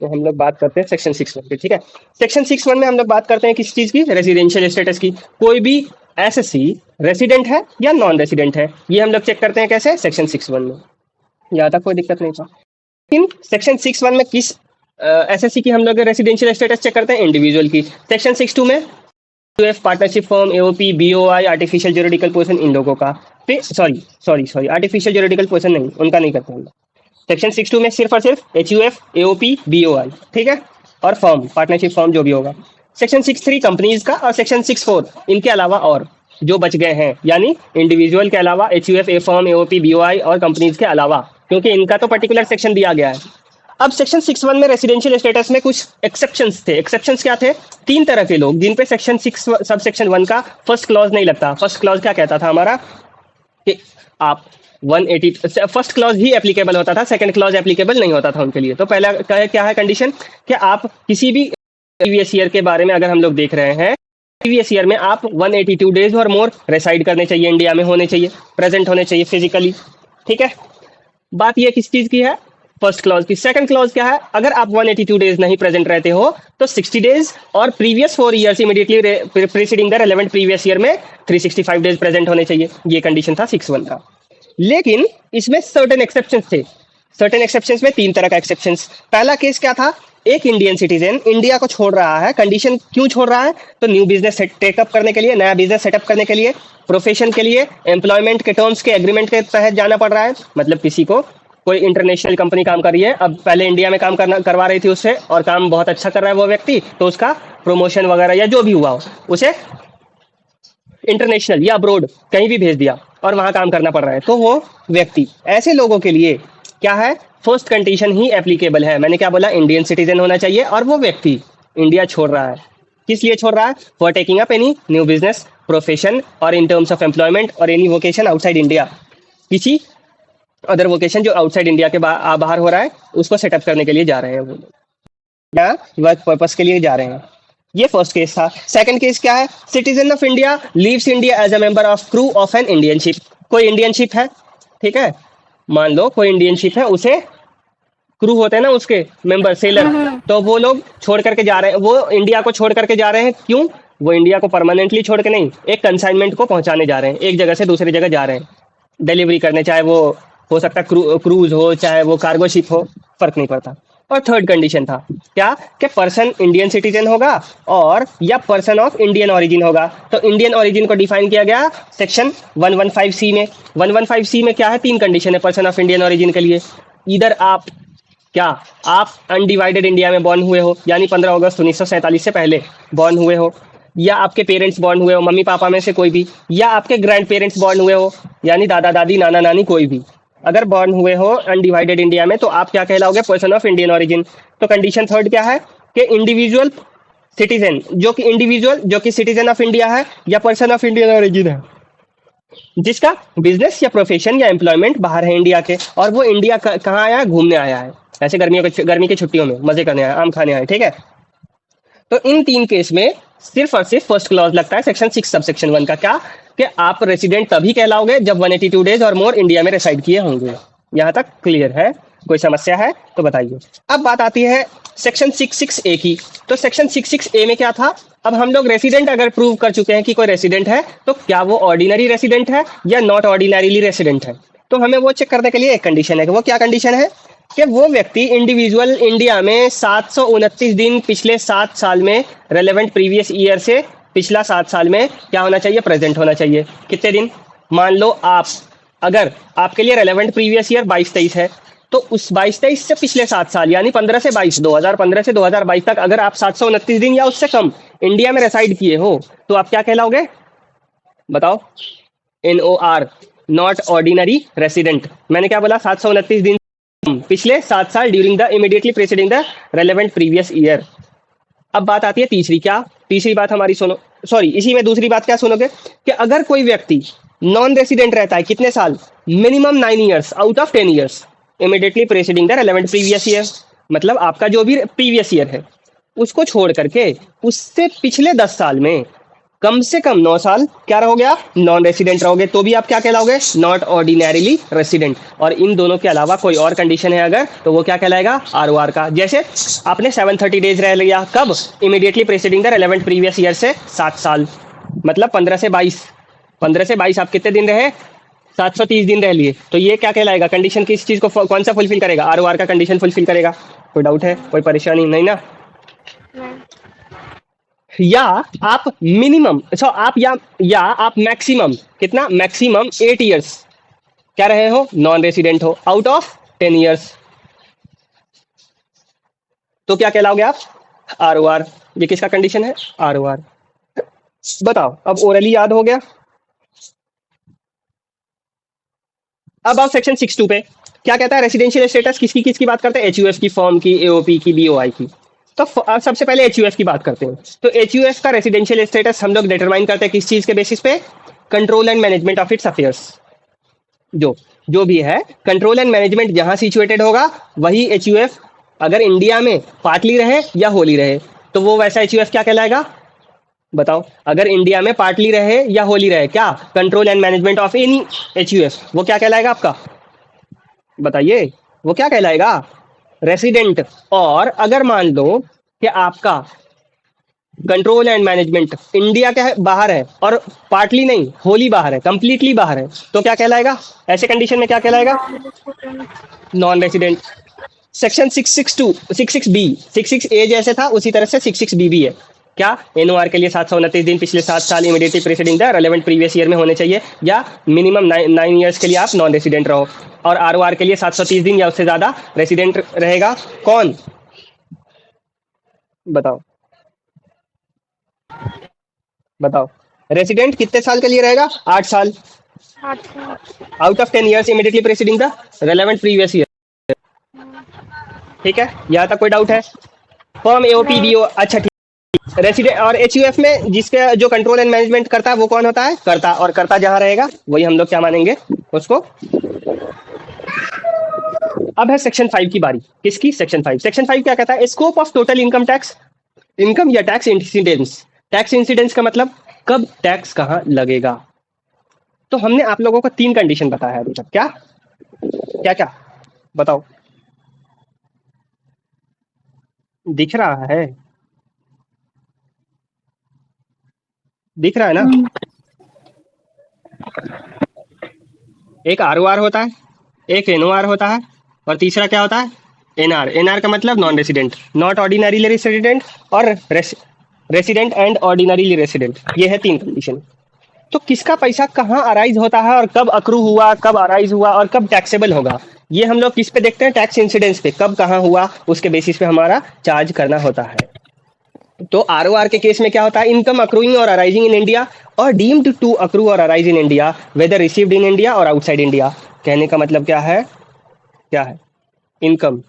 तो हम लोग बात करते हैं सेक्शन 6(1) की, ठीक है। सेक्शन 6(1) में हम लोग बात करते हैं किस चीज की, रेजिडेंशियल स्टेटस की। कोई भी एसएससी रेसिडेंट है या नॉन रेसिडेंट है, ये हम लोग चेक करते हैं कैसे, सेक्शन 6(1) में। यहाँ तक कोई दिक्कत नहीं था। लेकिन सेक्शन 6(1) में किस एसएससी की हम लोग रेसिडेंशियल स्टेटस चेक करते हैं, इंडिविजुअल की। सेक्शन 6(2) में UF, partnership firm, AOP, BOI, artificial juridical person, इन लोगों का। फिर सॉरी आर्टिफिशियल ज्यूरिडिकल पर्सन नहीं, उनका नहीं करते हम लोग। सेक्शन 6(2) में सिर्फ और सिर्फ एचयूएफ, एओपी, बीओआई, ठीक है, और फर्म, पार्टनरशिप फर्म जो भी होगा। सेक्शन 6(3) कंपनीज का, और सेक्शन 6(4) इनके अलावा और जो बच गए हैं, यानी इंडिविजुअल के अलावा एचयूएफ, ए फर्म, एओपी, बीओआई और कंपनीज के अलावा, क्योंकि इनका तो पर्टिकुलर सेक्शन दिया गया है। अब सेक्शन 6(1) में रेसिडेंशियल स्टेटस में कुछ एक्सेप्शंस थे। एक्सेप्शंस क्या थे, तीन तरह के लोग जिन पे सेक्शन 6 सब सेक्शन 1 का फर्स्ट क्लॉज नहीं लगता। फर्स्ट क्लॉज क्या कहता था हमारा, कि आप 180, फर्स्ट क्लॉज ही एप्लीकेबल होता था, सेकंड क्लॉज एप्लीकेबल नहीं होता था उनके लिए। तो पहला क्या है कंडीशन, कि आप किसी भी प्रीवियस ईयर के बारे में अगर हम लोग देख रहे हैं, प्रीवियस ईयर में आप 182 डेज और मोर रेसाइड करने चाहिए, इंडिया में होने चाहिए, प्रेजेंट होने चाहिए फिजिकली, ठीक है। बात ये किस चीज की है, फर्स्ट क्लॉज की। सेकंड क्लॉज क्या है, अगर आप 182 डेज नहीं प्रेजेंट रहते हो तो 60 डेज और previous 4 years immediately preceding the relevant previous year में 365 डेज प्रेजेंट होने चाहिए। ये कंडीशन था 6(1) का। लेकिन इसमें सर्टेन एक्सेप्शंस थे। सर्टेन एक्सेप्शंस में तीन तरह का एक्सेप्शंस। पहला केस क्या था, एक इंडियन सिटीजन इंडिया को छोड़ रहा है। कंडीशन क्यों छोड़ रहा है, तो न्यू बिजनेस टेकअप करने के लिए, नया बिजनेस सेटअप करने के लिए, प्रोफेशन के लिए, एम्प्लॉयमेंट के टर्म्स के एग्रीमेंट के तहत जाना पड़ रहा है। मतलब किसी को, कोई इंटरनेशनल कंपनी काम कर रही है, अब पहले इंडिया में काम करवा रही थी उससे, और काम बहुत अच्छा कर रहा है वो व्यक्ति, तो उसका प्रमोशन वगैरह या जो भी हुआ हो, उसे इंटरनेशनल या अब्रोड कहीं भी भेज दिया और वहां काम करना पड़ रहा है, तो वो व्यक्ति, ऐसे लोगों के लिए क्या है, फर्स्ट कंडीशन ही एप्लीकेबल है। मैंने क्या बोला, इंडियन सिटीजन होना चाहिए और वो व्यक्ति इंडिया छोड़ रहा है। किस लिए छोड़ रहा है, for taking up any new business, profession और इन टर्म्स ऑफ एम्प्लॉयमेंट और एनी वोकेशन आउटसाइड इंडिया। किसी अदर वोकेशन जो आउटसाइड इंडिया के बाहर हो रहा है, उसको सेटअप करने के लिए जा रहे हैं वो लोग, या वर्क पर्पस के लिए जा रहे हैं। ये फर्स्ट केस था। सेकंड केस क्या है, citizen of India leaves India as a member of crew of an Indian ship. कोई इंडियन शिप है, ठीक है, मान लो कोई इंडियन शिप है, उसे क्रू होते हैं ना उसके मेंबर, सेलर, तो वो लोग छोड़ करके जा रहे हैं, वो इंडिया को छोड़ करके जा रहे हैं। क्यों, वो इंडिया को परमानेंटली छोड़ के नहीं, एक कंसाइनमेंट को पहुंचाने जा रहे हैं, एक जगह से दूसरी जगह जा रहे हैं डिलीवरी करने, चाहे वो हो सकता है क्रूज हो, चाहे वो कार्गो शिप हो, फर्क नहीं पड़ता। और थर्ड कंडीशन था क्या, कि पर्सन इंडियन सिटीजन होगा और या पर्सन ऑफ इंडियन ओरिजिन होगा। तो इंडियन ओरिजिन को डिफाइन किया गया सेक्शन 115C में। 115C में क्या है, तीन कंडीशन है पर्सन ऑफ इंडियन ओरिजिन के लिए। इधर आप अनडिवाइडेड इंडिया में बॉर्न हुए हो, यानी 15 अगस्त 1947 से पहले बॉर्न हुए हो, या आपके पेरेंट्स बॉर्न हुए हो, मम्मी पापा में से कोई भी, या आपके ग्रैंड पेरेंट्स बॉर्न हुए हो, यानी दादा दादी, नाना नानी, कोई भी अगर बॉर्न हुए हो अनडिवाइडेड इंडिया में, तो आप क्या कहलाओगे, पर्सन ऑफ इंडियन ओरिजिन। तो कंडीशन थर्ड क्या है, कि इंडिविजुअल सिटीजन, जो कि सिटीजन ऑफ इंडिया है या पर्सन ऑफ इंडियन ओरिजिन है, जिसका बिजनेस या प्रोफेशन या एम्प्लॉयमेंट बाहर है इंडिया के, और वो इंडिया कहाँ आया है, घूमने आया है, ऐसे गर्मी की छुट्टियों में मजे करने आया, आम खाने आया, ठीक है। तो इन तीन केस में सिर्फ और सिर्फ फर्स्ट क्लॉज लगता है सेक्शन 6 सब सेक्शन 1 का। क्या, कि आप रेसिडेंट तभी कहलाओगे जब 182 डेज और मोर इंडिया में रेसाइड किए होंगे। यहां तक क्लियर है, कोई समस्या है तो बताइए। अब बात आती है सेक्शन 66A की। तो सेक्शन 66A में क्या था, अब हम लोग रेसिडेंट अगर प्रूव कर चुके हैं कि कोई रेसिडेंट है, तो क्या वो ऑर्डिनरी रेसिडेंट है या नॉट ऑर्डिनरीली रेसिडेंट है। तो हमें वो चेक करने के लिए एक कंडीशन है, कि वो क्या कंडीशन है, कि वो व्यक्ति इंडिविजुअल इंडिया में 729 दिन पिछले 7 साल में, रेलेवेंट प्रीवियस ईयर से पिछला 7 साल में क्या होना चाहिए, प्रेजेंट होना चाहिए। कितने दिन, मान लो आप, अगर आपके लिए रेलेवेंट प्रीवियस ईयर 22-23 है, तो उस 22-23 से पिछले 7 साल यानी 15 से 22, 2015 से 2022 तक अगर आप 729 दिन या उससे कम इंडिया में रेसाइड किए हो, तो आप क्या कहलाओगे, बताओ, NOR, नॉट ऑर्डिनरी रेसिडेंट। मैंने क्या बोला, 729 दिन पिछले 7 साल during the immediately preceding the relevant previous year. अब बात आती है तीसरी, क्या तीसरी बात हमारी सुनो, सॉरी इसी में दूसरी बात क्या सुनोगे, कि अगर कोई व्यक्ति नॉन रेसिडेंट रहता है कितने साल, minimum 9 years out of 10 years immediately preceding the relevant previous year, मतलब आपका जो भी प्रीवियस ईयर है उसको छोड़ करके उससे पिछले 10 साल में कम से कम 9 साल क्या रहोगे आप, नॉन रेसिडेंट रहोगे, तो भी आप क्या कहलाओगे, नॉट ऑर्डिनरीली रेसिडेंट। और इन दोनों के अलावा कोई और कंडीशन है अगर, तो वो क्या कहलाएगा, ROR का। जैसे आपने 730 डेज रह लिया, कब, immediately presiding the relevant previous year से 7 साल, मतलब 15 से 22 आप कितने दिन रहे, 730 दिन रह लिए, तो ये क्या कहलाएगा, कंडीशन किस चीज को कौन सा फुलफिल करेगा, ROR का कंडीशन फुलफिल करेगा। कोई डाउट है, कोई परेशानी नहीं ना। या आप मिनिमम, सो आप या आप मैक्सिमम कितना, मैक्सिमम 8 इयर्स क्या रहे हो, नॉन रेसिडेंट हो, आउट ऑफ 10 इयर्स, तो क्या कहलाओगे आप, ROR। ये किसका कंडीशन है, ROR। बताओ, अब ओरली याद हो गया। अब आप सेक्शन 6(2) पे क्या कहता है, रेसिडेंशियल स्टेटस किसकी किसकी बात करते हैं, HUF की, फॉर्म की, AOP की, BOI की। तो सबसे पहले HUF की बात करते हैं। तो HUF का रेसिडेंशियल स्टेटस हम लोग डिटरमाइन करते हैं किस चीज के बेसिस पे, control and management of its affairs. जो जो भी है कंट्रोल एंड मैनेजमेंट जहां सिचुएटेड होगा वही HUF, अगर इंडिया में पार्टली रहे या होली रहे तो वो वैसा HUF क्या कहलाएगा, बताओ। अगर इंडिया में पार्टली रहे या होली रहे, क्या, control and management of any HUF, वो क्या कहलाएगा आपका, बताइए, वो क्या कहलाएगा, रेसिडेंट। और अगर मान लो कि आपका कंट्रोल एंड मैनेजमेंट इंडिया के बाहर है और पार्टली नहीं, होली बाहर है, कंप्लीटली बाहर है, तो क्या कहलाएगा, ऐसे कंडीशन में क्या कहलाएगा, नॉन रेसिडेंट। सेक्शन 66(2) 66(b) जैसे था उसी तरह से 66(b) भी है। क्या, NOR के लिए 729 दिन पिछले 7 साल immediately preceding the relevant previous year में होने चाहिए, या मिनिमम 9 इयर्स के लिए आप नॉन रेसिडेंट रहो। और ROR के लिए 730 दिन या उससे ज्यादा रेसिडेंट रहेगा कौन, बताओ बताओ। रेसिडेंट कितने साल के लिए रहेगा, 8 साल, out of 10 years immediately preceding the relevant previous year. ठीक है, यहाँ तक कोई डाउट है, फॉर्म, AOP, BO, अच्छा ठीक। रेसिडेंट और HUF में जिसके जो कंट्रोल एंड मैनेजमेंट करता है वो कौन होता है, कर्ता। और कर्ता जहां रहेगा वही हम लोग क्या मानेंगे उसको। अब है सेक्शन 5 की बारी, किसकी, सेक्शन 5 क्या कहता है, scope of total income tax, income या टैक्स इंसिडेंस। टैक्स इंसिडेंस का मतलब कब टैक्स कहां लगेगा। तो हमने आप लोगों को 3 कंडीशन बताया है अभी तक, क्या क्या क्या, बताओ, दिख रहा है, दिख रहा है ना। एक ROR होता है, एक NOR होता है, और तीसरा क्या होता है, NR का मतलब non resident, not ordinarily resident, और रेसिडेंट एंड ऑर्डिनरीली रेसिडेंट, ये है 3 कंडीशन। तो किसका पैसा कहाँ अराइज होता है और कब अक्रू हुआ, कब अराइज हुआ और कब टैक्सेबल होगा, ये हम लोग किस पे देखते हैं, टैक्स इंसिडेंस पे, कब कहाँ हुआ उसके बेसिस पे हमारा चार्ज करना होता है। तो ROR के केस में क्या होता है, इनकम अक्रूइंग और अराइजिंग इन इंडिया और डीम्ड टू अक्रू और arise in India whether received in India और आउटसाइड इंडिया। कहने का मतलब क्या है, इनकम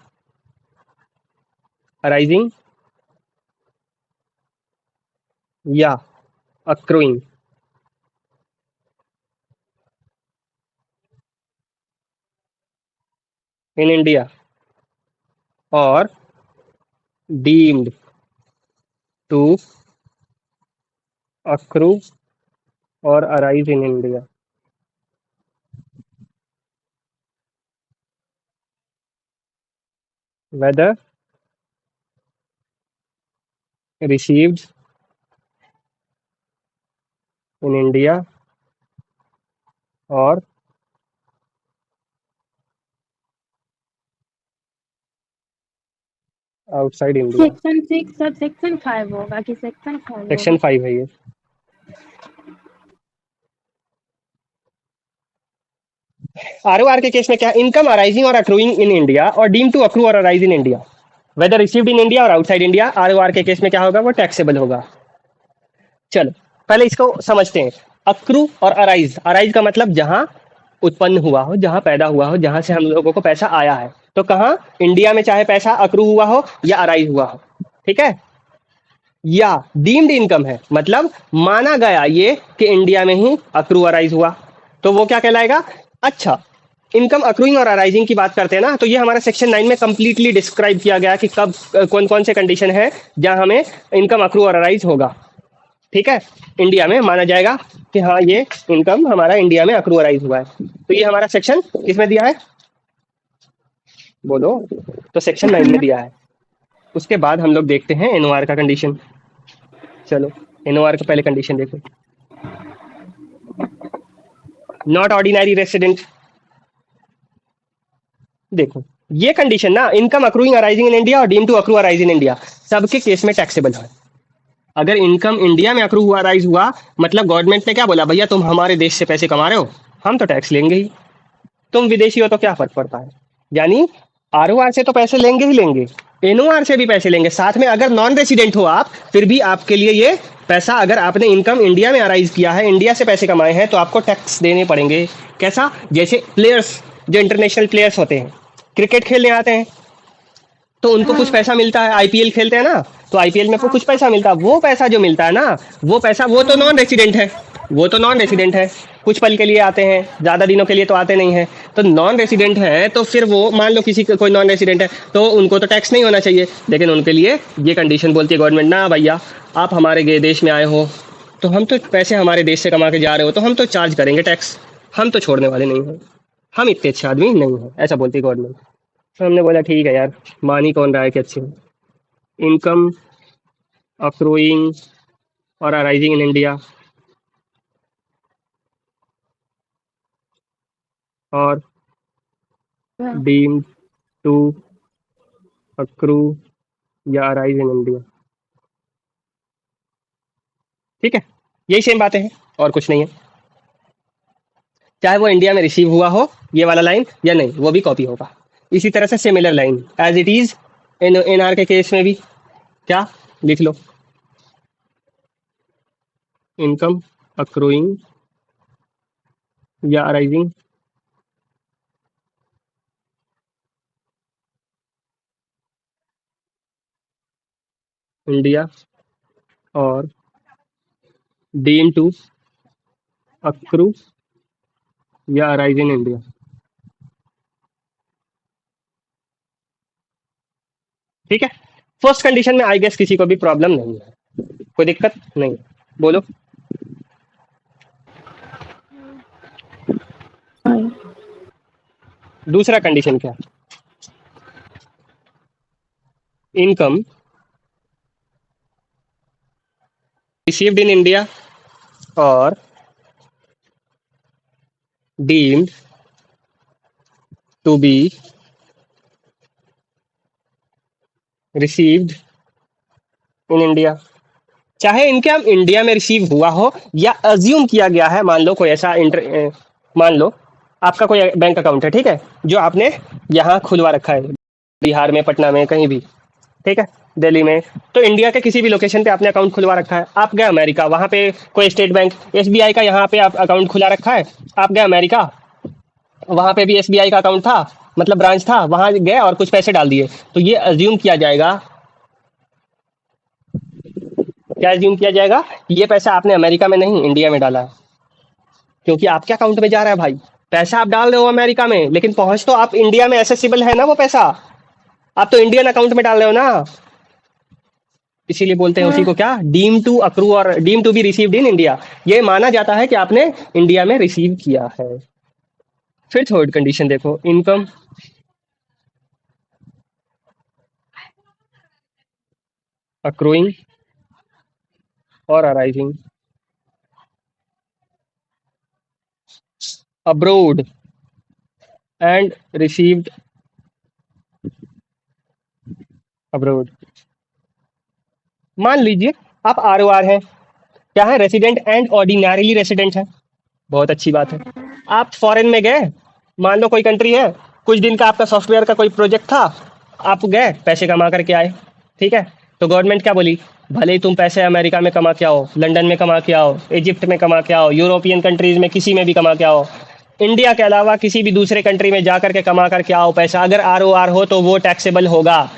अराइजिंग या अक्रूइंग इन इंडिया और डीम्ड टू अक्रू और arise in India whether received in India और outside India. Section 6 sub section 5 होगा कि सेक्शन 5 सेक्शन 5 है ये। ROR के केस में क्या, इनकम अराइजिंग और अक्रूइंग इन इंडिया और डीम टू अक्रू और arise in India whether received in India और आउटसाइड इंडिया। ROR के केस में क्या होगा, वो टैक्सेबल होगा। चलो पहले इसको समझते हैं, अक्रू और अराइज। अराइज का मतलब जहां उत्पन्न हुआ हो, जहां पैदा हुआ हो, जहां से हम लोगों को पैसा आया है। तो कहाँ, इंडिया में चाहे पैसा अक्रू हुआ हो या अराइज हुआ हो, ठीक है। या डीम्ड इनकम है, मतलब माना गया ये कि इंडिया में ही अक्रू अराइज हुआ, तो वो क्या कहलाएगा। अच्छा, इनकम अक्रूइंग और अराइजिंग की बात करते हैं ना, तो ये हमारा सेक्शन 9 में कंप्लीटली डिस्क्राइब किया गया कि कब कौन कौन से कंडीशन है जहां हमें इनकम अक्रू और अराइज होगा। ठीक है, इंडिया में माना जाएगा कि हाँ ये इनकम हमारा इंडिया में अक्रूअराइज हुआ है। तो ये हमारा सेक्शन किसमें दिया है, बोलो। तो सेक्शन 9 में दिया है। उसके बाद हम लोग देखते हैं एनओआर का कंडीशन। चलो एनओआर का पहले कंडीशन देखो। Not ordinary resident. देखो ये कंडीशन ना, income accruing arising in India और deem to accrue arise in India, सबके केस में टैक्सेबल है। अगर इनकम इंडिया में अक्रू हुआ अराइज हुआ, मतलब गवर्नमेंट ने क्या बोला, भैया तुम हमारे देश से पैसे कमा रहे हो, हम तो टैक्स लेंगे ही, तुम विदेशी हो तो क्या फर्क पड़ता है। यानी आरओआर से तो पैसे लेंगे ही लेंगे, एनओआर से भी पैसे लेंगे साथ में। अगर नॉन रेसिडेंट हो आप, फिर भी आपके लिए ये पैसा, अगर आपने इनकम इंडिया में अराइज किया है, इंडिया से पैसे कमाए हैं, तो आपको टैक्स देने पड़ेंगे। कैसा, जैसे प्लेयर्स जो इंटरनेशनल प्लेयर्स होते हैं, क्रिकेट खेलने आते हैं तो उनको कुछ पैसा मिलता है, आईपीएल खेलते हैं ना, तो आईपीएल में कुछ पैसा मिलता है। वो पैसा जो मिलता है ना, वो पैसा, वो तो नॉन रेसिडेंट है, वो तो नॉन रेसिडेंट है, कुछ पल के लिए आते हैं, ज़्यादा दिनों के लिए तो आते नहीं हैं। तो नॉन रेसिडेंट है, तो फिर वो मान लो किसी कोई नॉन रेसिडेंट है, तो उनको तो टैक्स नहीं होना चाहिए। लेकिन उनके लिए ये कंडीशन बोलती है गवर्नमेंट, ना भैया आप हमारे देश में आए हो, तो हम तो पैसे हमारे देश से कमा के जा रहे हो, तो हम तो चार्ज करेंगे टैक्स, हम तो छोड़ने वाले नहीं हैं, हम इतने अच्छे आदमी नहीं हैं, ऐसा बोलती है गवर्नमेंट। तो हमने बोला ठीक है यार, मान ही कौन रहा है कि अच्छे इनकम अक्रूइंग और अराइजिंग इन इंडिया और डीम्ड टू अक्रू या अराइज इन इंडिया। ठीक है, यही सेम बातें हैं और कुछ नहीं है, चाहे वो इंडिया में रिसीव हुआ हो ये वाला लाइन या नहीं, वो भी कॉपी होगा। इसी तरह से similar line as it is NR के केस में भी क्या लिख लो, इनकम अक्रूइंग या अराइजिंग इंडिया और डीम टू अक्रू या अराइज इन इंडिया। ठीक है, फर्स्ट कंडीशन में आई गेस किसी को भी प्रॉब्लम नहीं है, कोई दिक्कत नहीं, बोलो। दूसरा कंडीशन क्या, इनकम रिसीव्ड इन इंडिया और deemed to be received in India. चाहे इनकम इंडिया में रिसीव हुआ हो या अज्यूम किया गया है, मान लो कोई ऐसा मान लो आपका कोई बैंक अकाउंट है, ठीक है, जो आपने यहाँ खुलवा रखा है, बिहार में, पटना में, कहीं भी, ठीक है, दिल्ली में, तो इंडिया के किसी भी लोकेशन पे आपने अकाउंट खुलवा रखा है। आप गए अमेरिका, वहाँ पे कोई स्टेट बैंक एसबीआई का यहाँ पे आप अकाउंट खुला रखा है, आप गए अमेरिका, वहाँ पे भी एसबीआई का अकाउंट था, मतलब ब्रांच था, वहाँ गए और कुछ पैसे डाल दिए, तो ये अज्यूम किया जाएगा, क्या अज्यूम किया जाएगा, कि ये पैसा आपने अमेरिका में नहीं इंडिया में डाला है, क्योंकि आपके अकाउंट में जा रहा है भाई, पैसा आप डाल रहे हो अमेरिका में, लेकिन पहुंच तो आप इंडिया में एसेसिबल है ना वो पैसा, आप तो इंडियन अकाउंट में डाल रहे हो ना। इसीलिए बोलते हैं उसी को क्या, डीम टू अक्रू और deem to be received in India, ये माना जाता है कि आपने इंडिया में रिसीव किया है। फिर थर्ड कंडीशन देखो, इनकम अक्रूइंग और arising abroad and received abroad. मान लीजिए आप आरओआर हैं, क्या है, रेसिडेंट एंड ऑर्डिनरीली रेसिडेंट है, बहुत अच्छी बात है। आप फॉरेन में गए, मान लो कोई कंट्री है, कुछ दिन का आपका सॉफ्टवेयर का कोई प्रोजेक्ट था, आप गए पैसे कमा करके आए, ठीक है, तो गवर्नमेंट क्या बोली, भले ही तुम पैसे अमेरिका में कमा के आओ, लंदन में कमा के आओ, इजिप्ट में कमा के आओ, यूरोपियन कंट्रीज में किसी में भी कमा के आओ, इंडिया के अलावा किसी भी दूसरे कंट्री में जा करके कमा करके आओ पैसा, अगर आरओआर हो तो वो टैक्सेबल होगा।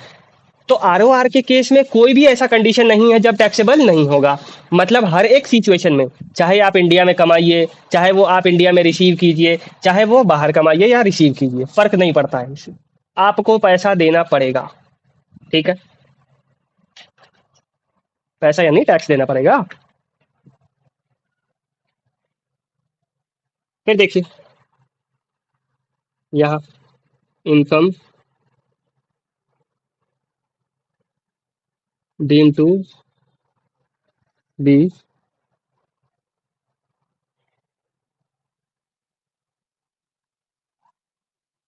तो आरओआर के केस में कोई भी ऐसा कंडीशन नहीं है जब टैक्सेबल नहीं होगा, मतलब हर एक सिचुएशन में, चाहे आप इंडिया में कमाइए, चाहे वो आप इंडिया में रिसीव कीजिए, चाहे वो बाहर कमाइए या रिसीव कीजिए, फर्क नहीं पड़ता है इससे, आपको पैसा देना पड़ेगा। ठीक है, पैसा यानी टैक्स देना पड़ेगा। फिर देखिए यहाँ इनकम डीम टू बी,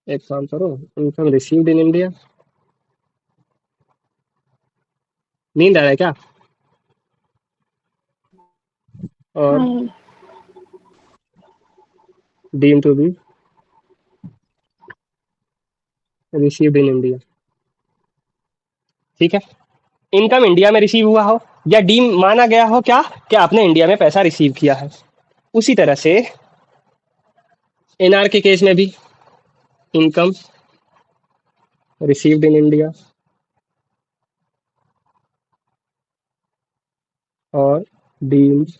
एक काम करो, इनकम रिसीव्ड इन इंडिया, नींद आ रहा है क्या? और नहीं। Deem to be received in India. ठीक है, इनकम इंडिया में रिसीव हुआ हो या डीम माना गया हो क्या कि आपने इंडिया में पैसा रिसीव किया है। उसी तरह से एनआर के केस में भी इनकम रिसीव्ड इन इंडिया और डीम्ड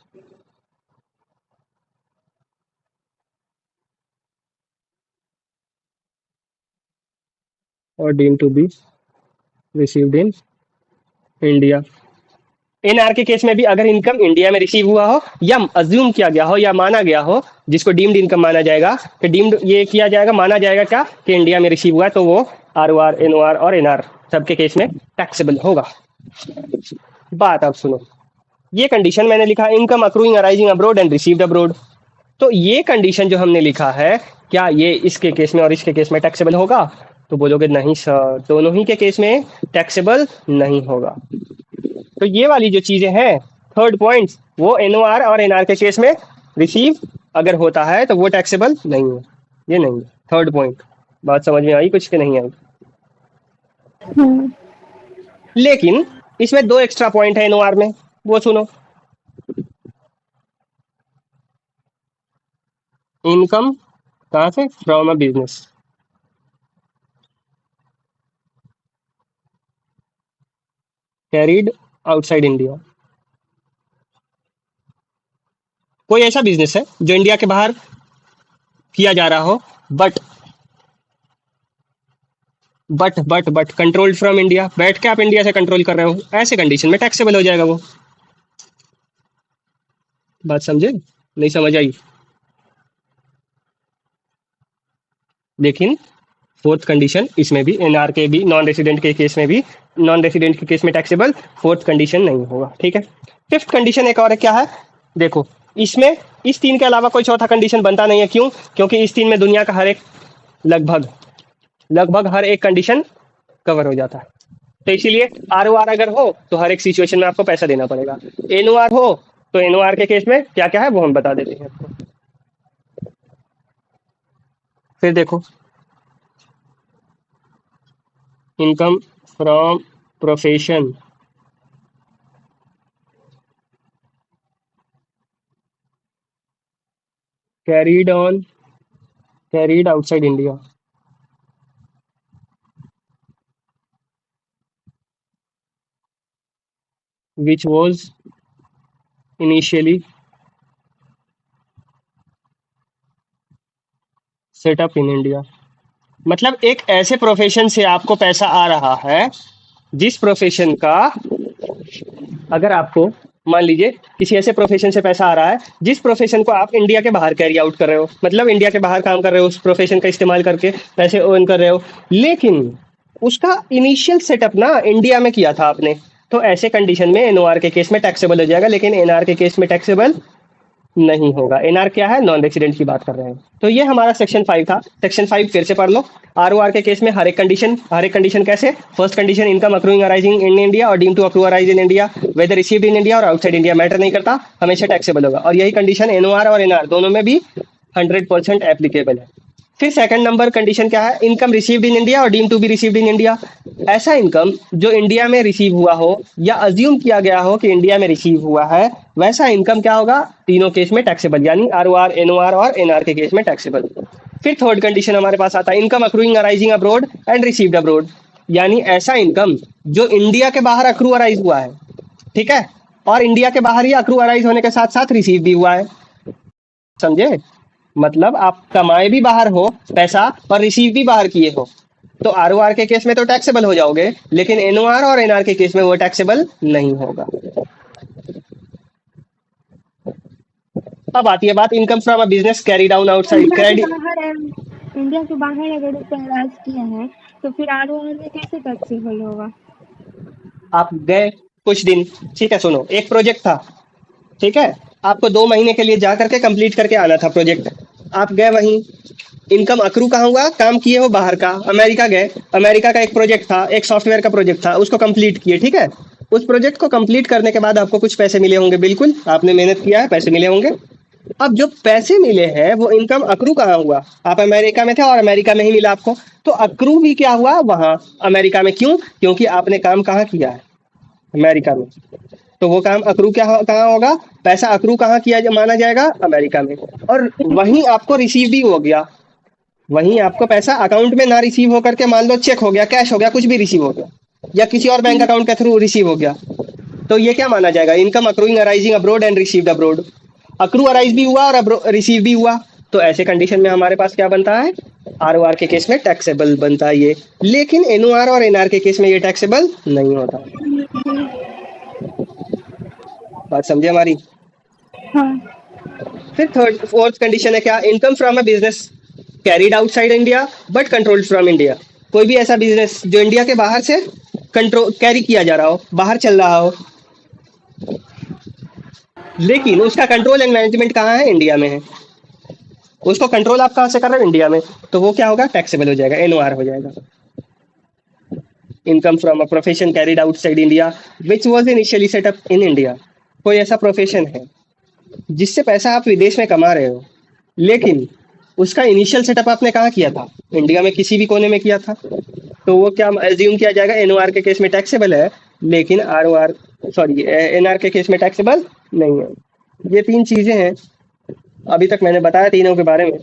और deem to be received in India. NR के केस में भी अगर इनकम इंडिया में रिसीव हुआ हो या अज्यूम किया गया हो या माना गया हो, जिसको डीम्ड इनकम माना जाएगा, कि डीम्ड ये किया जाएगा, माना जाएगा क्या कि इंडिया में रिसीव हुआ है, तो वो R O R, N O R और एनआर सबके केस में टैक्सेबल होगा। बात अब सुनो, ये कंडीशन मैंने लिखा income accruing arising abroad and received abroad. तो ये कंडीशन जो हमने लिखा है, क्या ये इसके केस में और इसके केस में टैक्सेबल होगा? तो बोलोगे नहीं सर, दोनों ही के केस में टैक्सेबल नहीं होगा। तो ये वाली जो चीजें हैं, थर्ड पॉइंट, वो एनओआर और एनआर के केस में रिसीव अगर होता है तो वो टैक्सेबल नहीं है। ये नहीं है थर्ड पॉइंट। बात समझ में आई कुछ कि नहीं आई? हम्म। लेकिन इसमें दो एक्स्ट्रा पॉइंट है एनओआर में, वो सुनो। इनकम कहाँ से? From a business, carried outside India. कोई ऐसा बिजनेस है जो इंडिया के बाहर किया जा रहा हो, but but controlled from India, बैठ के आप इंडिया से कंट्रोल कर रहे हो, ऐसे कंडीशन में टैक्सेबल हो जाएगा वो। बात समझे? नहीं समझ आई? लेकिन फोर्थ कंडीशन इसमें भी, एनआर के भी, नॉन रेसिडेंट के केस में भी, नॉन रेसिडेंट के केस में टैक्सेबल फोर्थ कंडीशन नहीं होगा। ठीक है, फिफ्थ कंडीशन एक और है, क्या है देखो, इसमें इस तीन के अलावा कोई चौथा कंडीशन बनता नहीं है। क्यों? क्योंकि इस तीन में दुनिया का हर एक, लगभग लगभग हर एक कंडीशन कवर हो जाता है। तो इसीलिए आर ओ आर अगर हो तो हर एक सिचुएशन में आपको पैसा देना पड़ेगा। एन ओ आर हो तो एन ओ आर के केस में क्या क्या है वो हम बता देते हैं आपको। फिर देखो, income from profession carried on carried outside India, which was initially set up in India। मतलब एक ऐसे प्रोफेशन से आपको पैसा आ रहा है जिस प्रोफेशन का, अगर आपको मान लीजिए किसी ऐसे प्रोफेशन से पैसा आ रहा है जिस प्रोफेशन को आप इंडिया के बाहर कैरी आउट कर रहे हो, मतलब इंडिया के बाहर काम कर रहे हो, उस प्रोफेशन का इस्तेमाल करके पैसे अर्न कर रहे हो, लेकिन उसका इनिशियल सेटअप ना इंडिया में किया था आपने, तो ऐसे कंडीशन में एनओआर के केस में टैक्सेबल हो जाएगा, लेकिन एनआर के केस में टैक्सेबल नहीं होगा। एनआर क्या है? नॉन रेसिडेंट की बात कर रहे हैं। तो ये हमारा सेक्शन 5 था। सेक्शन 5 फिर से पढ़ लो। आरओआर के केस में हर एक कंडीशन कैसे? First condition income accruing arising in India और deem to accrue arise in India, whether received in India और आउटसाइड इंडिया मैटर नहीं करता, हमेशा टैक्सेबल होगा। और यही कंडीशन एनओआर और एनआर दोनों में भी 100% एप्लीकेबल है। फिर सेकंड नंबर कंडीशन क्या है? इनकम रिसीव्ड इन इंडिया और deem to be received in India. ऐसा इनकम जो इंडिया में रिसीव हुआ हो या अज्यूम किया गया हो कि इंडिया में रिसीव हुआ है, वैसा इनकम क्या होगा? तीनों केस में टैक्सेबल, यानी आरओआर, एनओआर और एनआर के केस में टैक्सेबल। फिर थर्ड कंडीशन हमारे पास आता है income accruing arising abroad and received abroad, यानी ऐसा इनकम जो इंडिया के बाहर अक्रू अराइज हुआ है, ठीक है, और इंडिया के बाहर ही अक्रू अराइज होने के साथ साथ रिसीव भी हुआ है। समझे? मतलब आप कमाए भी बाहर हो पैसा और रिसीव भी बाहर किए हो, तो आरओआर के केस में तो टैक्सेबल हो जाओगे, लेकिन एनओआर और एनआर के केस में वो टैक्सेबल नहीं होगा। अब आती है बात income from a business carry down outside India के क्रेडिट। बाहर है, इंडिया के बाहर अगर उसका राज किया है तो फिर आर में कैसे टैक्सेबल होगा? आप गए कुछ दिन, ठीक है, सुनो, एक प्रोजेक्ट था, ठीक है, आपको 2 महीने के लिए जा करके कंप्लीट करके आना था प्रोजेक्ट। आप गए वहीं, इनकम अक्रू कहाँ हुआ, काम किए हो बाहर का, अमेरिका गए, अमेरिका का एक प्रोजेक्ट था, एक सॉफ्टवेयर का प्रोजेक्ट था, उसको कंप्लीट किए, ठीक है। उस प्रोजेक्ट को कंप्लीट करने के बाद आपको कुछ पैसे मिले होंगे, बिल्कुल आपने मेहनत किया है, पैसे मिले होंगे। अब जो पैसे मिले हैं वो इनकम अक्रू कहाँ हुआ, आप अमेरिका में थे और अमेरिका में ही मिला आपको, तो अक्रू भी क्या हुआ वहां अमेरिका में, क्यों, क्योंकि आपने काम कहाँ किया है, अमेरिका में। तो वो काम अक्रू क्या कहाँ होगा, पैसा अक्रू कहाँ किया माना जाएगा, अमेरिका में। और वहीं आपको रिसीव भी हो गया, वहीं आपको पैसा अकाउंट में ना रिसीव होकर के मान लो चेक हो गया, कैश हो गया, कुछ भी रिसीव हो गया, या किसी और बैंक अकाउंट के थ्रू रिसीव हो गया, तो ये क्या माना जाएगा, income accruing arising abroad and received abroad. Accrue arise भी हुआ और रिसीव भी हुआ, तो ऐसे कंडीशन में हमारे पास क्या बनता है, आर ओ आर के केस में टैक्सेबल बनता है ये। लेकिन एन ओ आर और एन आर के केस में ये टैक्सेबल नहीं होता। बात समझे हमारी। हाँ। फिर थर्ड फोर्थ कंडीशन है क्या, income from a business carried outside India but controlled from India. कोई भी ऐसा बिजनेस जो इंडिया के बाहर से कंट्रोल कैरी किया जा रहा हो, बाहर चल रहा हो, लेकिन उसका कंट्रोल एंड मैनेजमेंट कहाँ है, इंडिया में है। उसको कंट्रोल आप कहाँ से कर रहे हो, इंडिया में, तो वो क्या होगा, टैक्सेबल हो जाएगा, एनओआर हो जाएगा। Income from a profession carried outside India which was initially set up in India. कोई ऐसा प्रोफेशन है जिससे पैसा आप विदेश में कमा रहे हो, लेकिन उसका इनिशियल सेटअप आपने कहाँ किया था, इंडिया में किसी भी कोने में किया था, तो वो क्या एज्यूम किया जाएगा, एनओआर के केस में टैक्सेबल है, लेकिन R O R sorry NR के केस में टैक्सेबल नहीं है। ये 3 चीजें हैं, अभी तक मैंने बताया तीनों के बारे में।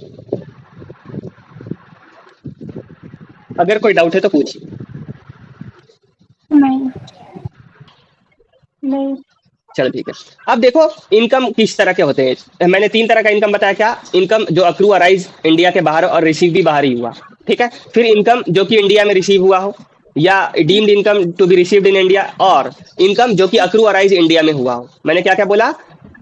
अगर कोई डाउट है तो पूछिए। नहीं नहीं। चलो ठीक है। अब देखो इनकम किस तरह के होते हैं, मैंने 3 तरह का इनकम बताया, क्या, इनकम जो अक्रू अराइज इंडिया के बाहर और रिसीव भी बाहर ही हुआ, ठीक है। फिर इनकम जो कि इंडिया में रिसीव हुआ हो, या deemed income to be received in India, और इनकम जो कि अक्रू अराइज इंडिया में हुआ हो। मैंने क्या क्या बोला,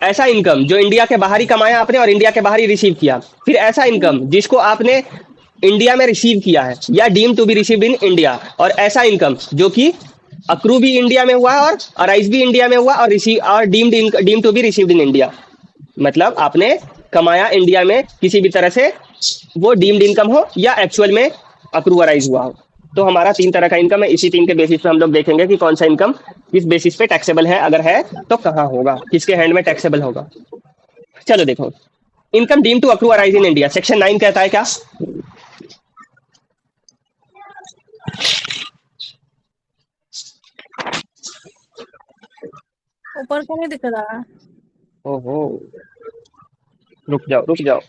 ऐसा इनकम जो इंडिया के बाहर ही कमाया आपने और इंडिया के बाहर ही रिसीव किया। फिर ऐसा इनकम जिसको आपने इंडिया में रिसीव किया है या deem to be received in India, और ऐसा इनकम जो कि अक्रू भी इंडिया में हुआ है और अराइज भी इंडिया में हुआ और रिसीव और deem to be received in India. मतलब आपने कमाया इंडिया में किसी भी तरह से, वो डीम्ड इनकम हो या एक्चुअल में अक्रू अराइज हुआ हो। तो हमारा 3 तरह का इनकम है, इसी 3 के बेसिस पे हम लोग देखेंगे कि कौन सा इनकम किस बेसिस पे टैक्सेबल है, अगर है तो कहाँ होगा, किसके हैंड में टैक्सेबल होगा। चलो देखो, income deem to accrue arise in India, section 9 कहता है क्या, ऊपर को नहीं दिख रहा है। ओहो, रुक जाओ रुक जाओ,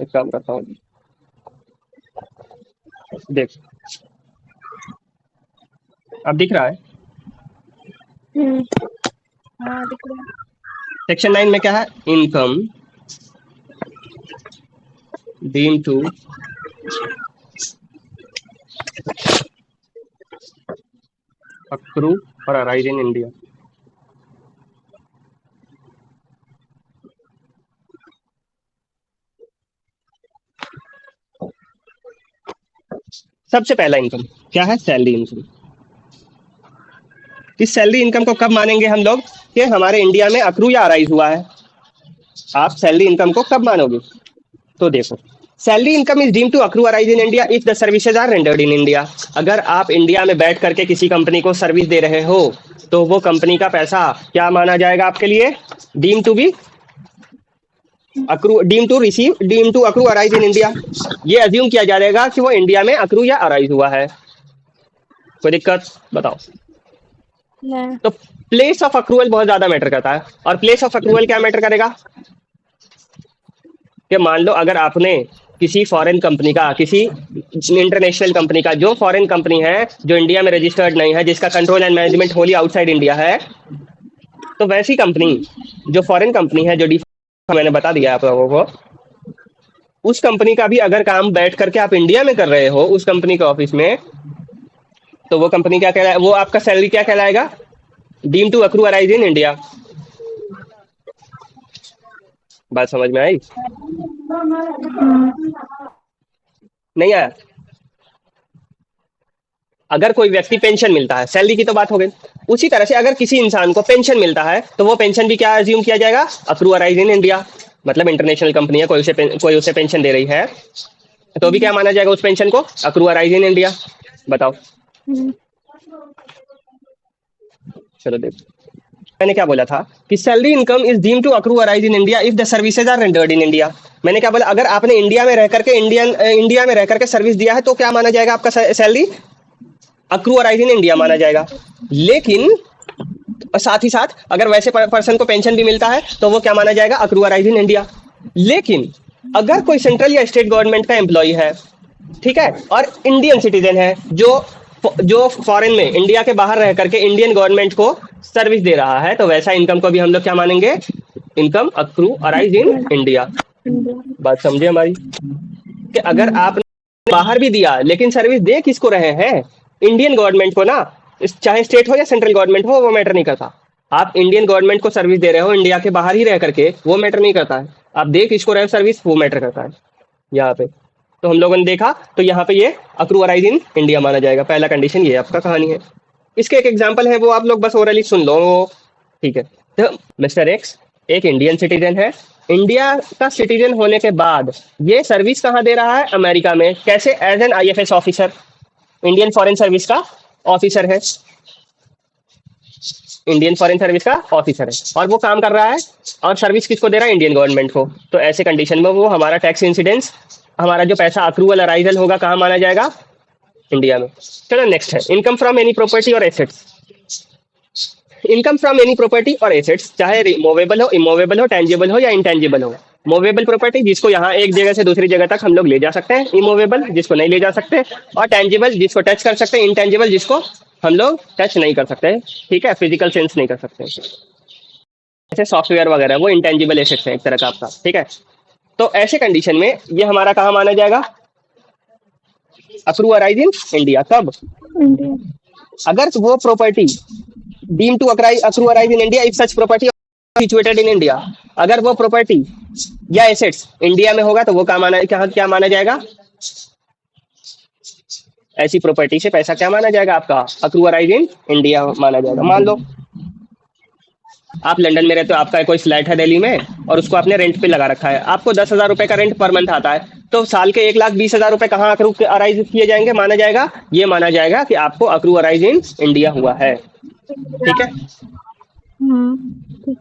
एक काम करता हूँ, देख अब दिख रहा है। हाँ दिख रहा है। सेक्शन 9 में क्या है, इनकम डीम टू अक्रू और अराइज इन इंडिया। सबसे पहला इनकम क्या है, सैलरी इनकम। इस सैलरी इनकम को कब मानेंगे हम लोग, कि हमारे इंडिया में अक्रू या अराइज हुआ है। आप सैलरी इनकम को कब मानोगे, तो देखो, salary income is deem to accrue arise in India if the services are rendered in India. अगर आप इंडिया में बैठ करके किसी कंपनी को सर्विस दे रहे हो, तो वो कंपनी का पैसा क्या माना जाएगा आपके लिए, deem to be accrue, deem to receive, deem to accrue arise in India. ये अज्यूम किया जाएगा कि वो इंडिया में अक्रू या अराइज हुआ है। कोई दिक्कत बताओ। नहीं। तो प्लेस ऑफ अक्रूवल बहुत ज्यादा मैटर करता है, और प्लेस ऑफ अक्रूवल क्या मैटर करेगा, कि मान लो अगर आपने किसी फॉरेन कंपनी का, किसी इंटरनेशनल कंपनी का, जो फॉरेन कंपनी है जो इंडिया में रजिस्टर्ड नहीं है, जिसका control and management Holi outside India है, तो वैसी कंपनी जो फॉरेन कंपनी है, जो मैंने बता दिया आप लोगों को, उस कंपनी का भी अगर काम बैठ करके आप इंडिया में कर रहे हो उस कंपनी के ऑफिस में, तो वो कंपनी क्या कहलाए, वो आपका सैलरी क्या कहलाएगा, deem to accrue arise in India. बात समझ में आई? नहीं आया? अगर कोई व्यक्ति पेंशन मिलता है, सैलरी की तो बात हो गई, उसी तरह से अगर किसी इंसान को पेंशन मिलता है तो वो पेंशन भी क्या अज्यूम किया जाएगा? Accrue arise in India. मतलब इंटरनेशनल कंपनी है, कोई उसे पेंशन दे रही है तो भी क्या माना जाएगा उस पेंशन को? Accrue arise in India. बताओ। चलो देखो, मैंने क्या बोला था कि salary income is deem to accrue arise in India if the services are rendered in India. मैंने क्या बोला? अगर आपने इंडिया में रह करके इंडिया में रह करके सर्विस दिया है तो क्या माना जाएगा? आपका salary accrue arise in India माना जाएगा। लेकिन साथ ही साथ अगर वैसे पर्सन को पेंशन भी मिलता है तो वो क्या माना जाएगा? Accrue arise in India. लेकिन अगर कोई सेंट्रल या स्टेट गवर्नमेंट का एम्प्लॉय है, ठीक है, और इंडियन सिटीजन है, जो फॉरेन में, इंडिया के बाहर रह करके इंडियन गवर्नमेंट को सर्विस दे रहा है, तो वैसा इनकम को भी हम लोग क्या मानेंगे? Income accrue arise in India. बात समझे हमारी? कि अगर आप बाहर भी दिया लेकिन सर्विस दे किसको रहे हैं? इंडियन गवर्नमेंट को ना। चाहे स्टेट हो या सेंट्रल गवर्नमेंट हो, वो मैटर नहीं करता। आप इंडियन गवर्नमेंट को सर्विस दे रहे हो इंडिया के बाहर ही रह करके, वो मैटर नहीं करता है। आप दे किसको रहे हो सर्विस, वो मैटर करता है यहाँ पे। तो हम लोगों ने देखा, तो यहाँ पे ये अक्रू अराइज इन इंडिया माना जाएगा। पहला कंडीशन ये आपका कहानी है। इसके एक एग्जाम्पल है, वो आप लोग बस ओरली सुन लो, ठीक है। तो मिस्टर एक्स एक इंडियन सिटीजन है। इंडिया का सिटीजन होने के बाद ये सर्विस कहाँ दे रहा है? अमेरिका में। कैसे? As an IFS officer, Indian foreign service का ऑफिसर है। इंडियन फॉरेन सर्विस का ऑफिसर है और वो काम कर रहा है, और सर्विस किसको दे रहा है? इंडियन गवर्नमेंट को। तो ऐसे कंडीशन में वो हमारा टैक्स इंसिडेंस, हमारा जो पैसा अक्रूवल अराइजल होगा, कहाँ माना जाएगा? इंडिया में। चलो नेक्स्ट है इनकम फ्रॉम एनी प्रॉपर्टी और assets. Income from any property और एसेट्स, चाहे मूवेबल हो, इमूवेबल हो, टेंजिबल हो या इंटेंजिबल हो। मूवेबल प्रॉपर्टी जिसको यहाँ एक जगह से दूसरी जगह तक हम लोग ले जा सकते हैं, इमूवेबल जिसको नहीं ले जा सकते, और टेंजिबल जिसको टच कर सकते हैं, इंटेंजिबल जिसको हम लोग टच नहीं कर सकते, ठीक है, फिजिकल सेंस नहीं कर सकते। जैसे सॉफ्टवेयर वगैरह, वो इंटेंजिबल एसेट्स है एक तरह का आपका, ठीक है। तो ऐसे कंडीशन में ये हमारा कहाँ माना जाएगा? Accrue arise in India. कब? अगर वो property deem to accrue arise in India if such property situated in India. अगर वो प्रॉपर्टी या एसेट्स इंडिया में होगा तो वो क्या माना जाएगा? ऐसी प्रॉपर्टी से पैसा क्या माना जाएगा आपका? अक्रू अराइज इन इंडिया माना जाएगा। मान लो आप लंदन में रहते हो, आपका कोई फ्लैट है दिल्ली में और उसको आपने रेंट पे लगा रखा है, आपको 10,000 रुपए का रेंट पर मंथ आता है, तो साल के 1,20,000 रुपए कहाँ अक्रू अराइज किए जाएंगे? माना जाएगा, ये माना जाएगा कि आपको अक्रू अराइज इन इंडिया हुआ है, ठीक है। ठीक है।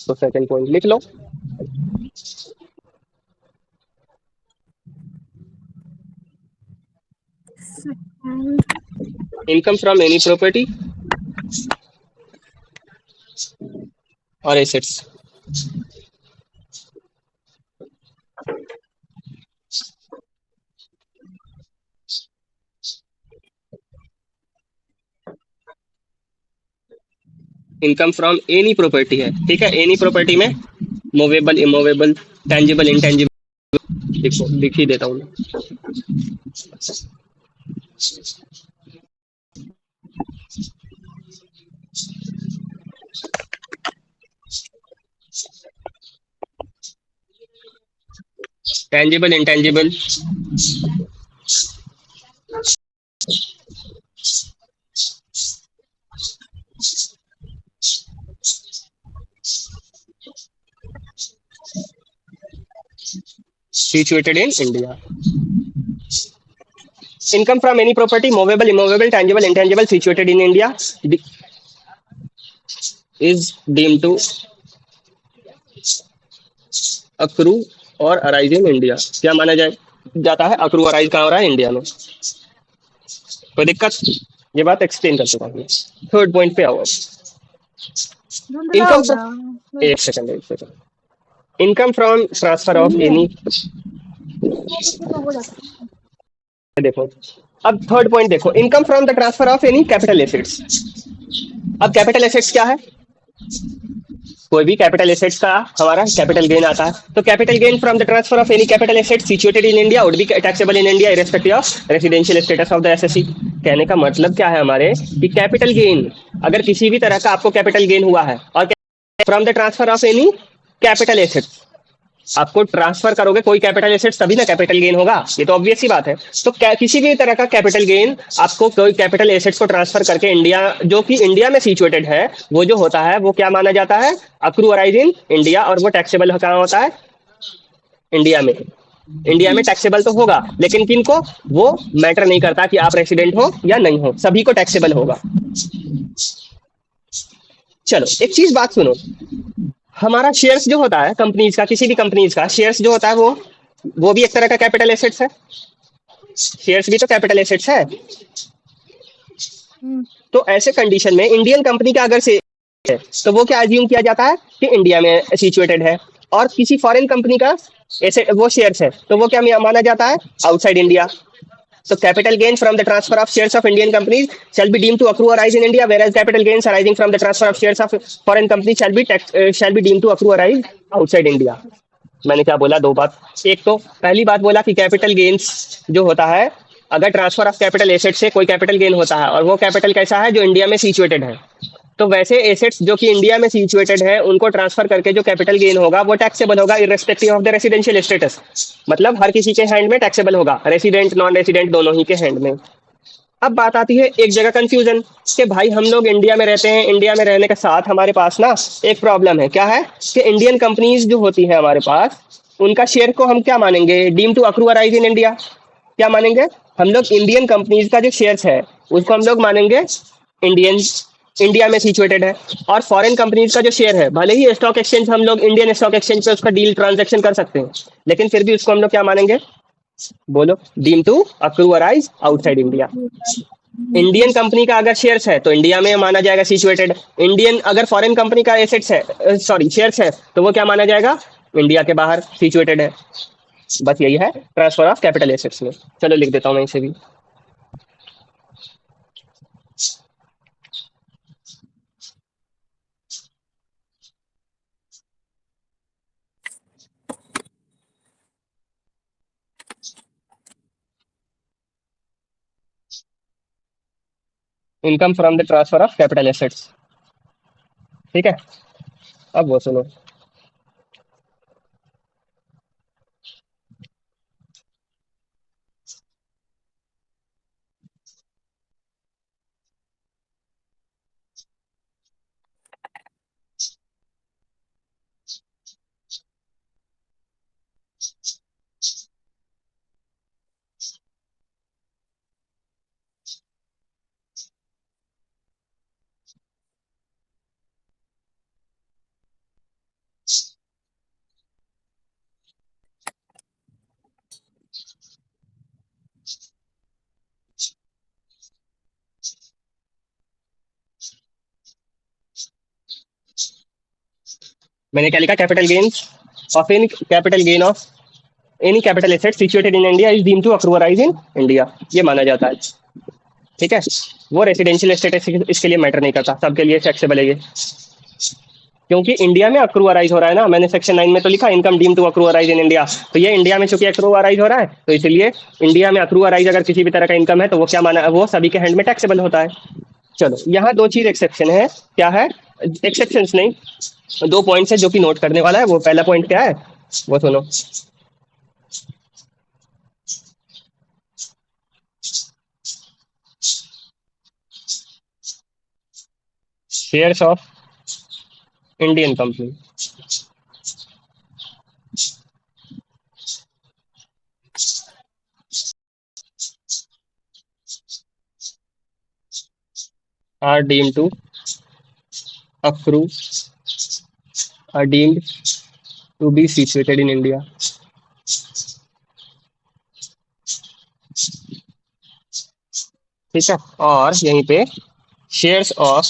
तो सेकंड पॉइंट लिख लो। इनकम फ्रॉम एनी प्रॉपर्टी और assets. Income from any property है, ठीक है। एनी प्रॉपर्टी में मूवेबल, इमूवेबल, टेंजिबल, इंटेंजिबल, देखो लिख ही देता हूँ। Tangible, intangible, situated in India. Income from any property, movable, immovable, tangible, intangible, situated in India is deemed to accrue और arise in India. क्या माना जाता है? अक्रू अराइज कहाँ हो रहा है? इंडिया में। कोई दिक्कत? ये बात एक्सप्लेन कर चुका हूँ। थर्ड पॉइंट पे आओ। इनकम, एक second, income from transfer of any, देखो अब थर्ड पॉइंट देखो, income from the transfer of any capital assets. अब कैपिटल एसेट्स क्या है? कोई भी कैपिटल एसेट्स का हमारा कैपिटल गेन आता है, तो capital gain from the transfer of any capital asset situated in India would B taxable in India irrespective of residential status of the assessee. कहने का मतलब क्या है हमारे कि कैपिटल गेन, अगर किसी भी तरह का आपको कैपिटल गेन हुआ है और from the transfer of any capital assets. आपको ट्रांसफर करोगे कोई कैपिटल एसेट्स तभी ना कैपिटल गेन होगा, ये तो ऑब्वियस सी बात है। तो किसी भी तरह का कैपिटल गेन आपको कोई कैपिटल एसेट्स को ट्रांसफर करके इंडिया, जो कि इंडिया में सिचुएटेड है, वो जो होता है वो क्या माना जाता है, अक्रू अराइज इन इंडिया, और वो टैक्सेबल कहाँ होता है, इंडिया में। इंडिया में टैक्सेबल तो होगा, लेकिन किनको, वो मैटर नहीं करता कि आप रेसिडेंट हो या नहीं हो, सभी को टैक्सेबल होगा। चलो एक चीज बात सुनो, हमारा शेयर्स जो होता है कंपनीज का, किसी भी कंपनीज का शेयर्स जो होता है वो भी एक तरह का कैपिटल एसेट्स है। शेयर्स भी तो कैपिटल एसेट्स है। हम्म, तो ऐसे कंडीशन में इंडियन कंपनी का अगर से है तो वो क्या अज्यूम किया जाता है कि इंडिया में सिचुएटेड है, और किसी फॉरेन कंपनी का ऐसे वो शेयर्स है तो वो क्या माना जाता है, outside India. So capital gains from the transfer of shares of Indian companies shall be deemed to accrue arise in India, whereas capital gains arising from the transfer of shares of foreign companies shall be deemed to accrue arise outside India। मैंने क्या बोला, दो बात। एक तो पहली बात बोला कि कैपिटल गेन्स जो होता है, अगर ट्रांसफर ऑफ कैपिटल एसेट से कोई कैपिटल गेन होता है और वो कैपिटल कैसा है, जो इंडिया में सिचुएटेड है, तो वैसे एसेट्स जो कि इंडिया में सिचुएटेड है उनको ट्रांसफर करके जो कैपिटल गेन होगा वो टैक्सेबल होगा irrespective of the residential status. मतलब हर किसी के हैंड में टैक्सेबल होगा, रेसिडेंट नॉन रेसिडेंट दोनों ही के हैंड में। अब बात आती है एक जगह कंफ्यूजन कि भाई हम लोग इंडिया में रहते हैं, इंडिया में रहने के साथ हमारे पास ना एक प्रॉब्लम है, क्या है कि इंडियन कंपनीज जो होती है हमारे पास, उनका शेयर को हम क्या मानेंगे, deem to accrue arise in India. क्या मानेंगे हम लोग, इंडियन कंपनीज का जो शेयर्स है उसको हम लोग मानेंगे इंडियन, इंडिया में सिचुएटेड है। और फॉरेन कंपनीज का जो शेयर है, भले ही स्टॉक एक्सचेंज हम लोग इंडियन स्टॉक एक्सचेंज पे उसका डील ट्रांजैक्शन कर सकते हैं, लेकिन फिर भी उसको हम लोग क्या मानेंगे, बोलो, deem to accrue arise outside India. Indian company का अगर शेयर्स है तो इंडिया में माना जाएगा सिचुएटेड। इंडियन अगर फॉरेन कंपनी का एसेट्स है, सॉरी शेयर्स है, तो वो क्या माना जाएगा, इंडिया के बाहर सिचुएटेड है। बस यही है ट्रांसफर ऑफ कैपिटल एसेट्स में। चलो लिख देता हूं मैं इसे भी। Income from the transfer of capital assets. ठीक है, अब वो सुनो, मैंने क्या लिखा, capital gains of any capital gain of any capital asset situated in India is deem to accrue arise in India, ये माना जाता है। ठीक है, वो रेसिडेंशियल स्टेटस इसके लिए मैटर नहीं करता, सबके लिए टैक्सेबल है ये, क्योंकि इंडिया में अक्रू अराइज हो रहा है ना। मैंने सेक्शन 9 में तो लिखा income deem to accrue arise in India, तो ये इंडिया में चूंकि अक्रू अराइज हो रहा है तो इसलिए इंडिया में अक्रू अराइज अगर किसी भी तरह का इनकम है तो वो क्या माना, वो सभी के हैंड में टैक्सेबल होता है। चलो यहाँ दो चीज एक्सेप्शन है, क्या है, एक्सेप्शंस नहीं, दो पॉइंट्स है जो कि नोट करने वाला है। वो पहला पॉइंट क्या है वो सुनो, shares of Indian company are deemed to accrue, are deemed to be situated in India। ठीक है, और यहीं पे shares of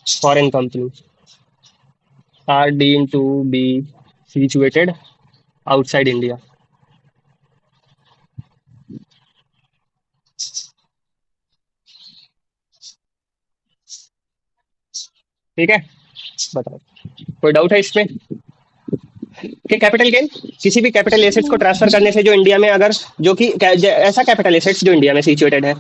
foreign company are deemed to be situated outside India। ठीक है, बताओ कोई डाउट है इसमें कि कैपिटल गेन किसी भी कैपिटल एसेट्स को ट्रांसफर करने से जो इंडिया में अगर, जो कि ऐसा कैपिटल एसेट्स जो इंडिया में सिचुएटेड है,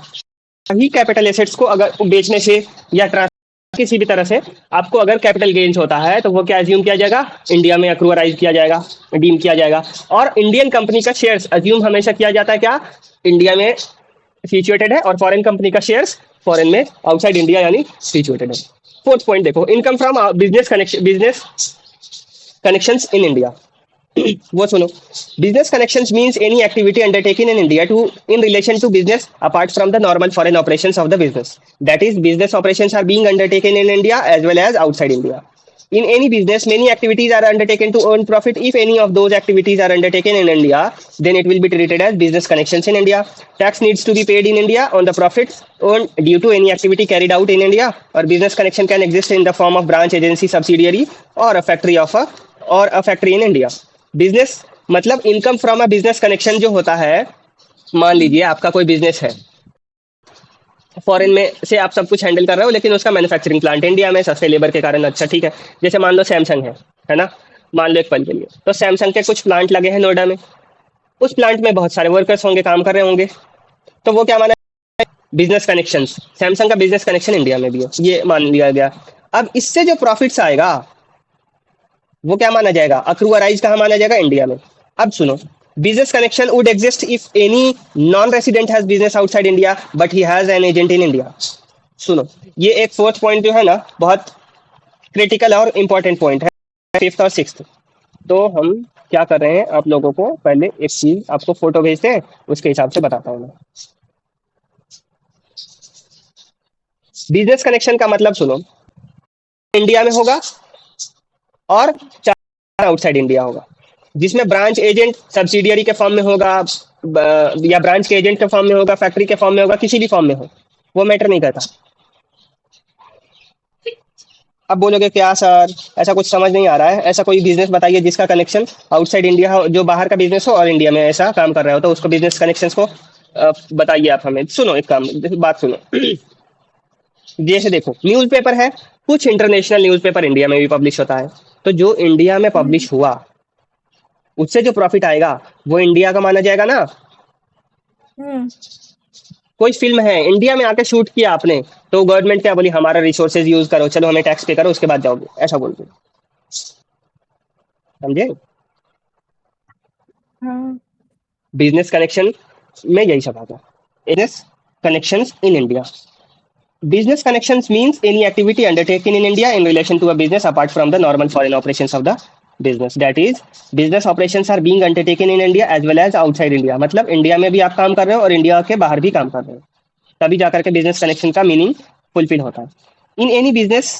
वही कैपिटल एसेट्स को अगर बेचने से या ट्रांसफर किसी भी तरह से आपको अगर कैपिटल गेन्स होता है तो वो क्या अज्यूम किया जाएगा, इंडिया में अक्रूअराइज किया जाएगा, डीम किया जाएगा। और इंडियन कंपनी का शेयर्स अज्यूम हमेशा किया जाता है क्या, इंडिया में सिचुएटेड है, और फॉरेन कंपनी का शेयर्स फॉरेन में आउटसाइड इंडिया यानी सिचुएटेड है। फोर्थ पॉइंट देखो, income from business connections in India. वो सुनो, business connections means any activity undertaken in India to in relation to business apart from the normal foreign operations of the business, that is business operations are being undertaken in India as well as outside India. In any business, many activities are undertaken to earn profit. If any of those activities are undertaken in India, then it will be treated as business connections in India. Tax needs to be paid in India on the profits earned due to any activity carried out in India. Or business connection can exist in the form of branch, agency, subsidiary, or a factory in India. Business मतलब income from a business connection जो होता है, मान लीजिए आपका कोई business है, foreign में से आप सब कुछ हैंडल कर रहे हो, लेकिन उसका मैन्युफैक्चरिंग प्लांट इंडिया में, सस्ते लेबर के कारण, अच्छा ठीक है। जैसे मान लो सैमसंग है ना, मान लो एक पल के लिए, तो सैमसंग के कुछ प्लांट लगे हैं नोएडा में, उस प्लांट में बहुत सारे वर्कर्स होंगे, काम कर रहे होंगे, तो वो क्या माना, बिजनेस कनेक्शंस, सैमसंग का बिजनेस कनेक्शन इंडिया में भी है, ये मान लिया गया। अब इससे जो प्रॉफिट्स आएगा वो क्या माना जाएगा, अक्रूअराइज कहाँ माना जाएगा, इंडिया में। अब सुनो, business connection would exist if any non-resident has business outside India but he has an agent in India. सुनो, ये एक फोर्थ पॉइंट जो है ना, बहुत क्रिटिकल और इंपॉर्टेंट पॉइंट है, फिफ्थ और सिक्स्थ। तो हम क्या कर रहे हैं, आप लोगों को पहले एक चीज, आपको फोटो भेजते हैं, उसके हिसाब से बताता हूँ मैं। बिजनेस कनेक्शन का मतलब सुनो, इंडिया में होगा और आउटसाइड इंडिया होगा, जिसमें ब्रांच एजेंट सब्सिडियरी के फॉर्म में होगा, या ब्रांच के एजेंट के फॉर्म में होगा, फैक्ट्री के फॉर्म में होगा, किसी भी फॉर्म में हो, वो मैटर नहीं करता। अब बोलोगे क्या सर, ऐसा कुछ समझ नहीं आ रहा है, ऐसा कोई बिजनेस बताइए जिसका कनेक्शन आउटसाइड इंडिया हो, जो बाहर का बिजनेस हो और इंडिया में ऐसा काम कर रहा हो, तो उसको बिजनेस कनेक्शंस को बताइए आप हमें। सुनो एक काम, बात सुनो। जैसे देखो, न्यूज़पेपर है, कुछ इंटरनेशनल न्यूज़पेपर इंडिया में भी पब्लिश होता है, तो जो इंडिया में पब्लिश हुआ उससे जो प्रॉफिट आएगा वो इंडिया का माना जाएगा ना। हम्म कोई फिल्म है, इंडिया में आके शूट किया आपने, तो गवर्नमेंट क्या बोली, हमारा रिसोर्सेज यूज करो, चलो हमें टैक्स पे करो, उसके बाद जाओगे, ऐसा बोलते, समझे। हाँ बिजनेस कनेक्शन में यही सब आता है, business connections in India. Business connections means any activity undertaken in India in relation to a business apart from the normal foreign operations of the business. That is, business operations are being undertaken in India as well as outside India. मतलब India में भी आप काम कर रहे हो और India के बाहर भी काम कर रहे हो, तभी जाकर के बिजनेस कनेक्शन का मीनिंग फुलफिल होता है। In any business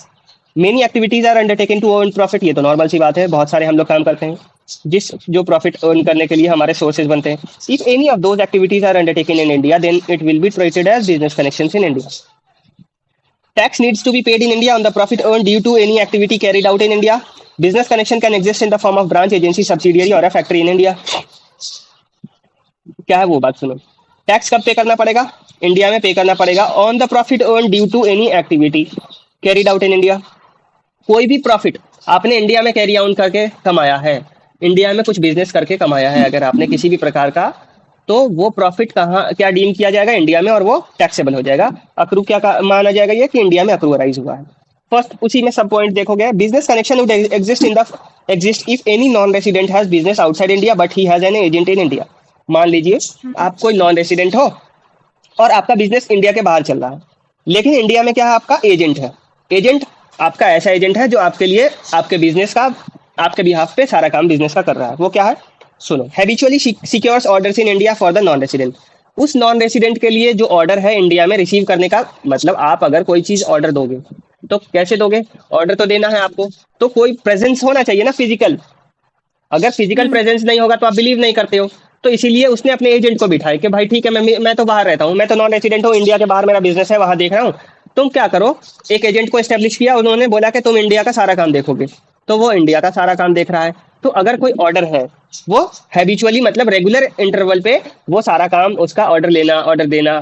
many activities are undertaken to earn profit, ये तो नॉर्मल सी बात है, बहुत सारे हम लोग काम करते हैं जो प्रॉफिट अर्न करने के लिए हमारे सोर्सेज बनते हैं। If any of those activities are undertaken in India, then it will be treated as business connections in India. Tax needs to be paid in India on the profit earned due to any activity carried out in India. Business connection can exist in the form of branch, agency, subsidiary or a factory in India. क्या है वो बात सुनो, tax कब पे करना पड़ेगा, India में पे करना पड़ेगा, on the profit earn due to any activity carried out in India. कोई भी प्रॉफिट आपने इंडिया में कैरी आउट करके कमाया है, इंडिया में कुछ बिजनेस करके कमाया है अगर आपने किसी भी प्रकार का, तो वो प्रॉफिट कहाँ क्या डीम किया जाएगा, इंडिया में, और वो टैक्सेबल हो जाएगा। अक्रू क्या माना जाएगा, ये कि इंडिया में अक्रूअराइज हुआ है। फर्स्ट उसी में सब पॉइंट देखोगे, business connection would exist if any non resident has business outside India but he has an agent in India. मान लीजिए आप कोई नॉन रेसिडेंट हो और आपका बिजनेस इंडिया के बाहर चल रहा है, लेकिन इंडिया में क्या है, आपका एजेंट है। एजेंट आपका ऐसा एजेंट है जो आपके लिए, आपके बिजनेस का, आपके बिहाफ पे सारा काम बिजनेस का कर रहा है। वो क्या है, सुनो, habitually secures orders in India for the non resident. उस नॉन रेसिडेंट के लिए जो ऑर्डर है इंडिया में रिसीव करने का, मतलब आप अगर कोई चीज ऑर्डर दोगे तो कैसे दोगे, ऑर्डर तो देना है आपको, तो कोई प्रेजेंस होना चाहिए ना, फिजिकल। अगर फिजिकल प्रेजेंस नहीं होगा तो आप बिलीव नहीं करते हो, तो इसीलिए उसने अपने एजेंट को बिठाया कि भाई ठीक है, मैं तो बाहर रहता हूँ, मैं तो नॉन रेसिडेंट हूँ, इंडिया के बाहर मेरा बिजनेस है, वहां देख रहा हूँ, तुम क्या करो, एक एजेंट को एस्टेब्लिश किया, उन्होंने बोला कि तुम इंडिया का सारा काम देखोगे, तो वो इंडिया का सारा काम देख रहा है। तो अगर कोई ऑर्डर है, वो हैबिचुअली मतलब रेगुलर इंटरवल पे वो सारा काम, उसका ऑर्डर लेना, ऑर्डर देना,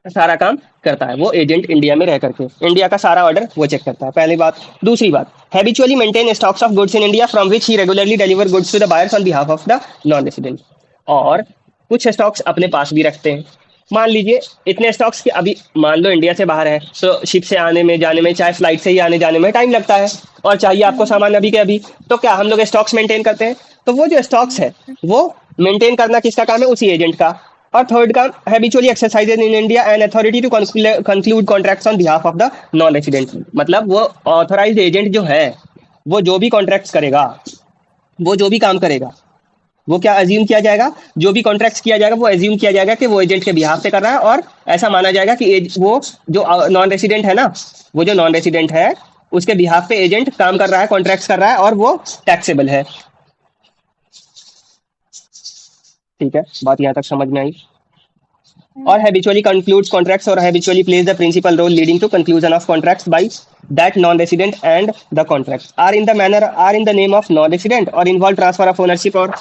सारा काम करता है वो एजेंट इंडिया में रह करके, इंडिया का सारा ऑर्डर वो चेक करता है, पहली बात। दूसरी बात, habitually maintain stocks of goods in India from which he regularly deliver goods to the buyers on behalf of the non resident. और कुछ स्टॉक्स अपने पास भी रखते हैं, मान लीजिए इतने स्टॉक्स के अभी मान लो इंडिया से बाहर है, तो शिप से आने में जाने में, चाहे फ्लाइट से ही आने जाने में टाइम लगता है, और चाहिए आपको सामान अभी के अभी। तो क्या हम लोग स्टॉक्स मेंटेन करते हैं? तो वो जो स्टॉक्स है वो मेंटेन करना किसका काम है? उसी एजेंट का। और थर्ड काम, habitually exercises in India and authority to conclude contracts on behalf of the non resident. मतलब वो ऑथराइज्ड एजेंट जो है, वो जो भी कॉन्ट्रैक्ट्स करेगा, वो जो भी काम करेगा, वो क्या अज्यूम किया जाएगा, जो भी कॉन्ट्रैक्ट किया जाएगा वो अज्यूम किया जाएगा कि वो एजेंट के बिहाफ पे कर रहा है, और ऐसा माना जाएगा कि वो जो नॉन रेसिडेंट है ना, वो जो नॉन रेसिडेंट है उसके बिहाफ पे एजेंट काम कर रहा है, कॉन्ट्रैक्ट कर रहा है, और वो टैक्सेबल है। ठीक है, बात यहाँ तक समझ में आई। और हैबिचुअली कंक्लूड्स कॉन्ट्रैक्ट्स और habitually plays the principal role leading to conclusion of contracts by that non resident and the contracts are in the manner are in the name of non resident और involve transfer of ownership और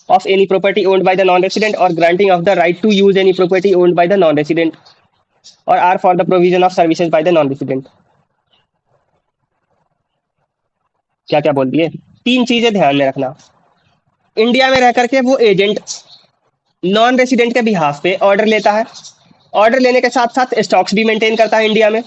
of any property owned by the non-resident or granting of the right to use any property owned by the non-resident or are for the provision of services by the non-resident। क्या क्या बोल दिए? तीन चीजें ध्यान में रखना। इंडिया में रह करके वो एजेंट नॉन रेसिडेंट के बिहाफ पे ऑर्डर लेता है, ऑर्डर लेने के साथ साथ स्टॉक्स भी मेंटेन करता है इंडिया में,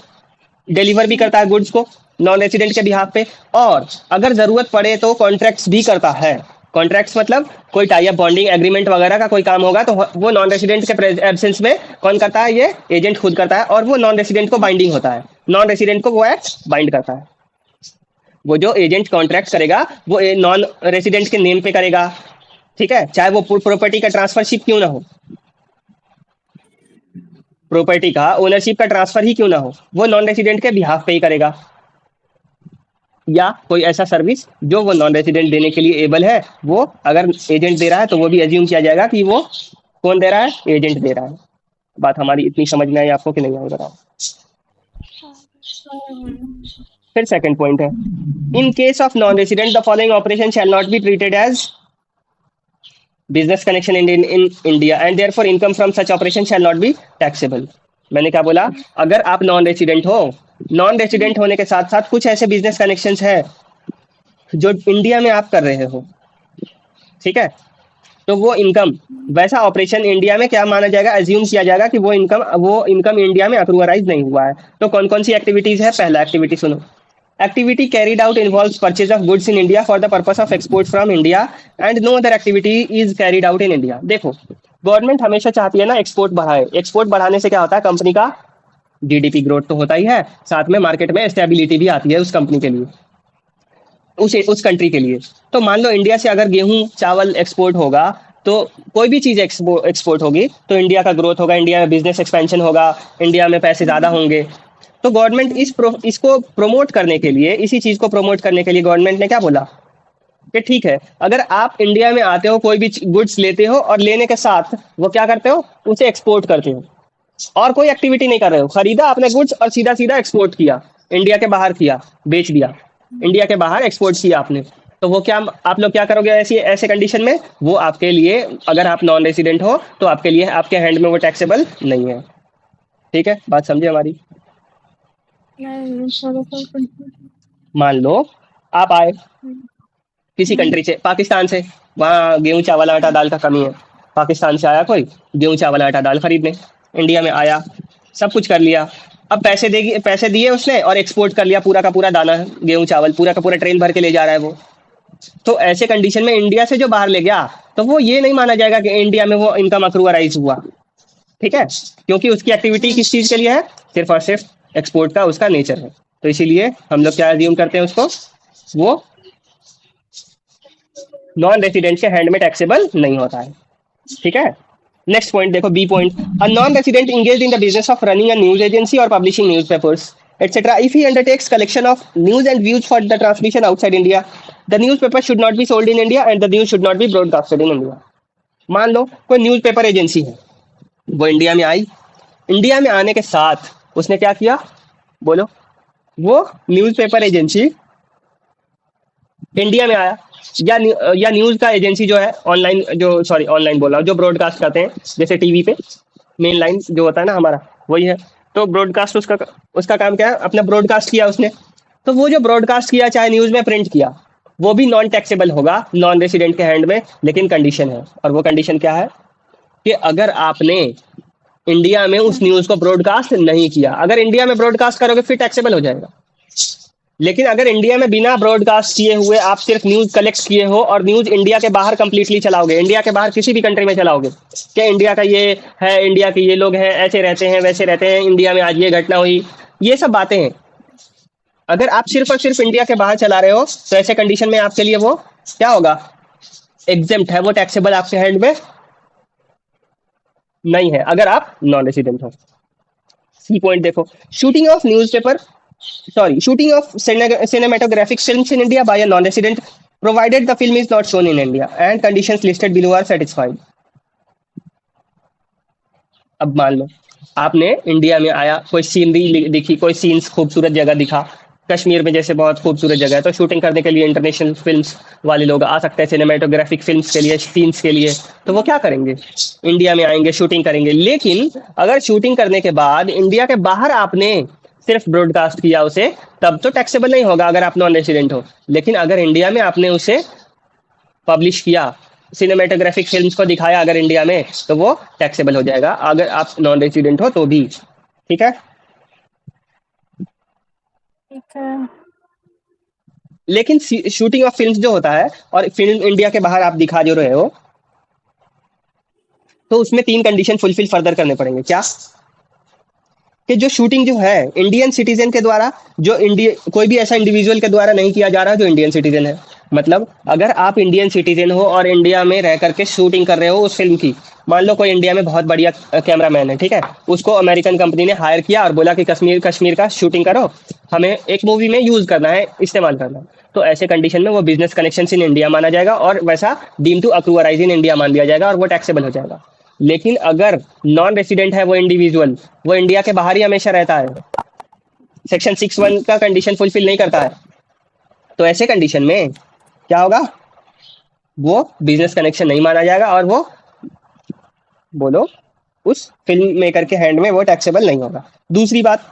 डिलीवर भी करता है गुड्स को नॉन रेसिडेंट के बिहाफ पे, और अगर जरूरत पड़े तो कॉन्ट्रैक्ट्स भी करता है। कॉन्ट्रैक्ट्स मतलब कोई टाई अप, बॉन्डिंग एग्रीमेंट वगैरह का कोई काम होगा तो वो नॉन रेसिडेंट के एब्सेंस में कौन करता है? ये एजेंट खुद करता है, और वो नॉन रेसिडेंट को बाइंडिंग होता है, नॉन रेसिडेंट को वो एक्ट बाइंड करता है। वो जो एजेंट कॉन्ट्रैक्ट करेगा वो नॉन रेसिडेंट के नेम पे करेगा, ठीक है, चाहे वो प्रॉपर्टी का ट्रांसफरशिप क्यों ना हो, प्रॉपर्टी का ओनरशिप का ट्रांसफर ही क्यों ना हो, वो नॉन रेसिडेंट के बिहाफ पे ही करेगा। या कोई ऐसा सर्विस जो वो नॉन रेसिडेंट देने के लिए एबल है, वो अगर एजेंट दे रहा है तो वो भी एज्यूम किया जाएगा कि वो कौन दे रहा है? एजेंट दे रहा है। बात हमारी इतनी समझ में आई आपको कि नहीं आई बताओ? फिर सेकंड पॉइंट है, in case of non resident the following operation shall not be treated as business connection in India and therefore income from such operation shall not be taxable. मैंने क्या बोला? अगर आप नॉन रेसिडेंट हो, non resident होने के साथ साथ कुछ ऐसे बिजनेस कनेक्शंस है जो इंडिया में आप कर रहे हो, ठीक है, तो वो इनकम, वैसा ऑपरेशन इंडिया में क्या माना जाएगा? अज्यूम किया जाएगा कि वो इनकम इंडिया में अप्रूवराइज नहीं हुआ है। तो कौन कौन सी एक्टिविटीज है? पहला एक्टिविटी सुनो, activity carried out involves purchase of goods in India for the purpose of export from India and no other activity is carried out in India। देखो, गवर्नमेंट हमेशा चाहती है ना एक्सपोर्ट बढ़ाए। एक्सपोर्ट बढ़ाने से क्या होता है? कंपनी का जीडीपी ग्रोथ तो होता ही है, साथ में मार्केट में स्टेबिलिटी भी आती है उस कंपनी के लिए, उस कंट्री के लिए। तो मान लो इंडिया से अगर गेहूं चावल एक्सपोर्ट होगा, तो कोई भी चीज एक्सपोर्ट होगी तो इंडिया का ग्रोथ होगा, इंडिया में बिजनेस एक्सपेंशन होगा, इंडिया में पैसे ज्यादा होंगे। तो गवर्नमेंट इसको प्रमोट करने के लिए, इसी चीज को प्रमोट करने के लिए गवर्नमेंट ने क्या बोला कि ठीक है, अगर आप इंडिया में आते हो, कोई भी गुड्स लेते हो और लेने के साथ वो क्या करते हो? उसे एक्सपोर्ट करते हो, और कोई एक्टिविटी नहीं कर रहे हो, खरीदा आपने गुड्स और सीधा सीधा एक्सपोर्ट किया, इंडिया के बाहर किया, बेच दिया, इंडिया के बाहर एक्सपोर्ट किया आपने, तो वो क्या आप लोग क्या करोगे ऐसे कंडीशन में? वो आपके लिए, अगर आप नॉन रेसिडेंट हो तो आपके लिए, आपके हैंड में वो टैक्सेबल नहीं है। ठीक है, बात समझे हमारी? मान लो आप आए किसी कंट्री से, पाकिस्तान से, वहाँ गेहूं चावल आटा दाल का कमी है, पाकिस्तान से आया कोई गेहूं चावल आटा दाल खरीदने, इंडिया में आया, सब कुछ कर लिया, अब पैसे दिए उसने और एक्सपोर्ट कर लिया पूरा का पूरा दाना गेहूं चावल, पूरा का पूरा ट्रेन भर के ले जा रहा है वो। तो ऐसे कंडीशन में इंडिया से जो बाहर ले गया, तो वो ये नहीं माना जाएगा कि इंडिया में वो इनकम अक्रूवराइज हुआ, ठीक है, क्योंकि उसकी एक्टिविटी किस चीज के लिए है? सिर्फ और सिर्फ एक्सपोर्ट का उसका नेचर है। तो इसीलिए हम लोग क्या अज्यूम करते हैं उसको, वो नॉन रेसिडेंट के हैंड में टैक्सेबल नहीं होता है। ठीक है, नेक्स्ट पॉइंट देखो, B point, a non resident engaged in the business of running a news agency और publishing newspapers etc. If he undertakes collection of news and views for the transmission outside India, the newspaper should not be sold in India and the news should not be broadcasted in India। मान लो कोई newspaper agency है, वो India में आई, India में आने के साथ उसने क्या किया? बोलो, वो न्यूज़पेपर एजेंसी इंडिया में आया, या न्यूज का एजेंसी जो है ऑनलाइन, जो सॉरी ऑनलाइन बोल रहा हूँ, जो ब्रॉडकास्ट करते हैं, जैसे टीवी पे मेन लाइन जो होता है ना हमारा, वही है। तो ब्रॉडकास्ट उसका काम क्या है? अपना ब्रॉडकास्ट किया उसने, तो वो जो ब्रॉडकास्ट किया, चाहे न्यूज में प्रिंट किया, वो भी नॉन टैक्सेबल होगा नॉन रेसिडेंट के हैंड में, लेकिन कंडीशन है, और वो कंडीशन क्या है? कि अगर आपने इंडिया में उस न्यूज को ब्रॉडकास्ट नहीं किया, अगर इंडिया में ब्रॉडकास्ट करोगे फिर टैक्सेबल हो जाएगा। लेकिन अगर इंडिया में बिना ब्रॉडकास्ट किए हुए आप सिर्फ न्यूज कलेक्ट किए हो और न्यूज इंडिया के बाहर कंप्लीटली चलाओगे, इंडिया के बाहर किसी भी कंट्री में चलाओगे कि इंडिया का ये है, इंडिया के ये लोग हैं, ऐसे रहते हैं, वैसे रहते हैं, इंडिया में आज ये घटना हुई, ये सब बातें हैं। अगर आप सिर्फ और सिर्फ इंडिया के बाहर चला रहे हो तो ऐसे कंडीशन में आपके लिए वो क्या होगा, एग्जेम्प्ट है, वो टैक्सेबल आपके हैंड में नहीं है अगर आप नॉन रेसिडेंट हो। सी पॉइंट देखो, shooting of newspaper shooting of cinematographic films in India by a non-resident provided the film is not shown in India and conditions listed below are satisfied। अब मान लो आपने इंडिया में आया, कोई scenery दिखी, कोई सीन्स खूबसूरत जगह दिखा, कश्मीर में जैसे बहुत खूबसूरत जगह है, तो शूटिंग करने के लिए इंटरनेशनल फिल्म्स वाले लोग आ सकते हैं, सिनेमेटोग्राफिक फिल्म्स के लिए, सीन्स के लिए, तो वो क्या करेंगे, इंडिया में आएंगे, शूटिंग करेंगे। लेकिन अगर शूटिंग करने के बाद इंडिया के बाहर आपने सिर्फ ब्रॉडकास्ट किया उसे, तब तो टैक्सेबल नहीं होगा अगर आप नॉन रेसिडेंट हो। लेकिन अगर इंडिया में आपने उसे पब्लिश किया, सिनेमेटोग्राफिक फिल्म्स को दिखाया अगर इंडिया में, तो वो टैक्सेबल हो जाएगा अगर आप नॉन रेसिडेंट हो तो भी। ठीक है, ठीक है। लेकिन शूटिंग ऑफ फिल्म्स जो होता है और फिल्म इंडिया के बाहर आप दिखा जो रहे हो, तो उसमें 3 कंडीशन फुलफिल फर्दर करने पड़ेंगे। क्या, कि जो शूटिंग जो है इंडियन सिटीजन के द्वारा, जो इंडिया कोई भी ऐसा इंडिविजुअल के द्वारा नहीं किया जा रहा जो इंडियन सिटीजन है। मतलब अगर आप इंडियन सिटीजन हो और इंडिया में रह करके शूटिंग कर रहे हो उस फिल्म की, मान लो कोई इंडिया में बहुत बढ़िया कैमरामैन है, ठीक है, उसको अमेरिकन कंपनी ने हायर किया और बोला कि कश्मीर का शूटिंग करो, हमें एक मूवी में यूज करना है, इस्तेमाल करना है, तो ऐसे कंडीशन में वो बिजनेस कनेक्शन इन इंडिया माना जाएगा और वैसा deem to accrue arise in India मान लिया जाएगा और वो टैक्सेबल हो जाएगा। लेकिन अगर नॉन रेसिडेंट है वो इंडिविजुअल, वो इंडिया के बाहर ही हमेशा रहता है, सेक्शन 6(1) का कंडीशन फुलफिल नहीं करता है, तो ऐसे कंडीशन में क्या होगा, वो बिजनेस कनेक्शन नहीं माना जाएगा और वो बोलो उस फिल्म मेकर के हैंड में वो टैक्सेबल नहीं होगा। दूसरी बात,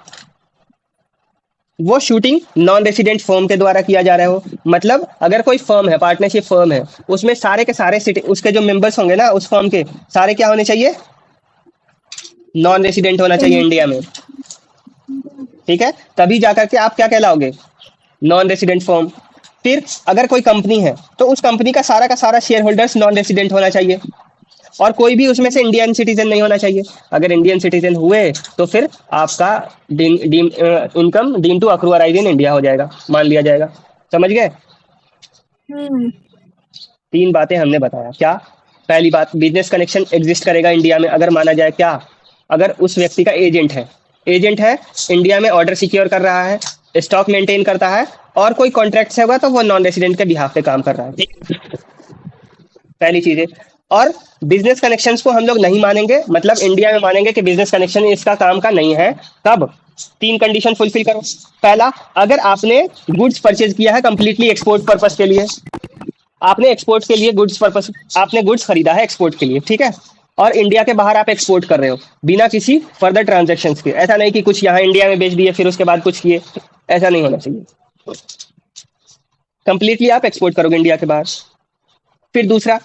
वो शूटिंग नॉन रेसिडेंट फर्म के द्वारा किया जा रहा हो, मतलब अगर कोई फर्म है, पार्टनरशिप फर्म है, उसमें सारे के सारे उसके जो मेंबर्स होंगे ना उस फर्म के, सारे क्या होने चाहिए, नॉन रेसिडेंट होना चाहिए इंडिया में। ठीक है, तभी जाकर के आप क्या कहलाओगे, नॉन रेसिडेंट फर्म। फिर अगर कोई कंपनी है तो उस कंपनी का सारा शेयर होल्डर्स नॉन रेसिडेंट होना चाहिए और कोई भी उसमें से इंडियन सिटीजन नहीं होना चाहिए। अगर इंडियन सिटीजन हुए तो फिर आपका income deem to accrue arise in India हो जाएगा, मान लिया जाएगा। समझ गए? 3 बातें हमने बताया। क्या? पहली बात, बिजनेस कनेक्शन एग्जिस्ट करेगा इंडिया में अगर माना जाए, क्या, अगर उस व्यक्ति का एजेंट है, इंडिया में ऑर्डर सिक्योर कर रहा है, स्टॉक मेंटेन करता है और कोई कॉन्ट्रैक्ट होगा तो वो नॉन रेसिडेंट के बिहाफ पे काम कर रहा है। पहली चीज है। और बिजनेस कनेक्शंस को हम लोग नहीं मानेंगे, मतलब इंडिया में मानेंगे कि बिजनेस कनेक्शन इसका काम का नहीं है। कब? 3 कंडीशन फुलफिल करो। पहला, अगर आपने गुड्स परचेज किया है कंप्लीटली एक्सपोर्ट पर्पस के लिए, आपने एक्सपोर्ट के लिए गुड्स पर्पस, आपने गुड्स खरीदा है एक्सपोर्ट के लिए, ठीक है, और इंडिया के बाहर आप एक्सपोर्ट कर रहे हो बिना किसी फर्दर ट्रांजेक्शन के। ऐसा नहीं कि कुछ यहाँ इंडिया में बेच दिए फिर उसके बाद कुछ किए, ऐसा नहीं होना चाहिए। कंप्लीटली आप एक्सपोर्ट करोगे इंडिया के बाहर। फिर दूसरा,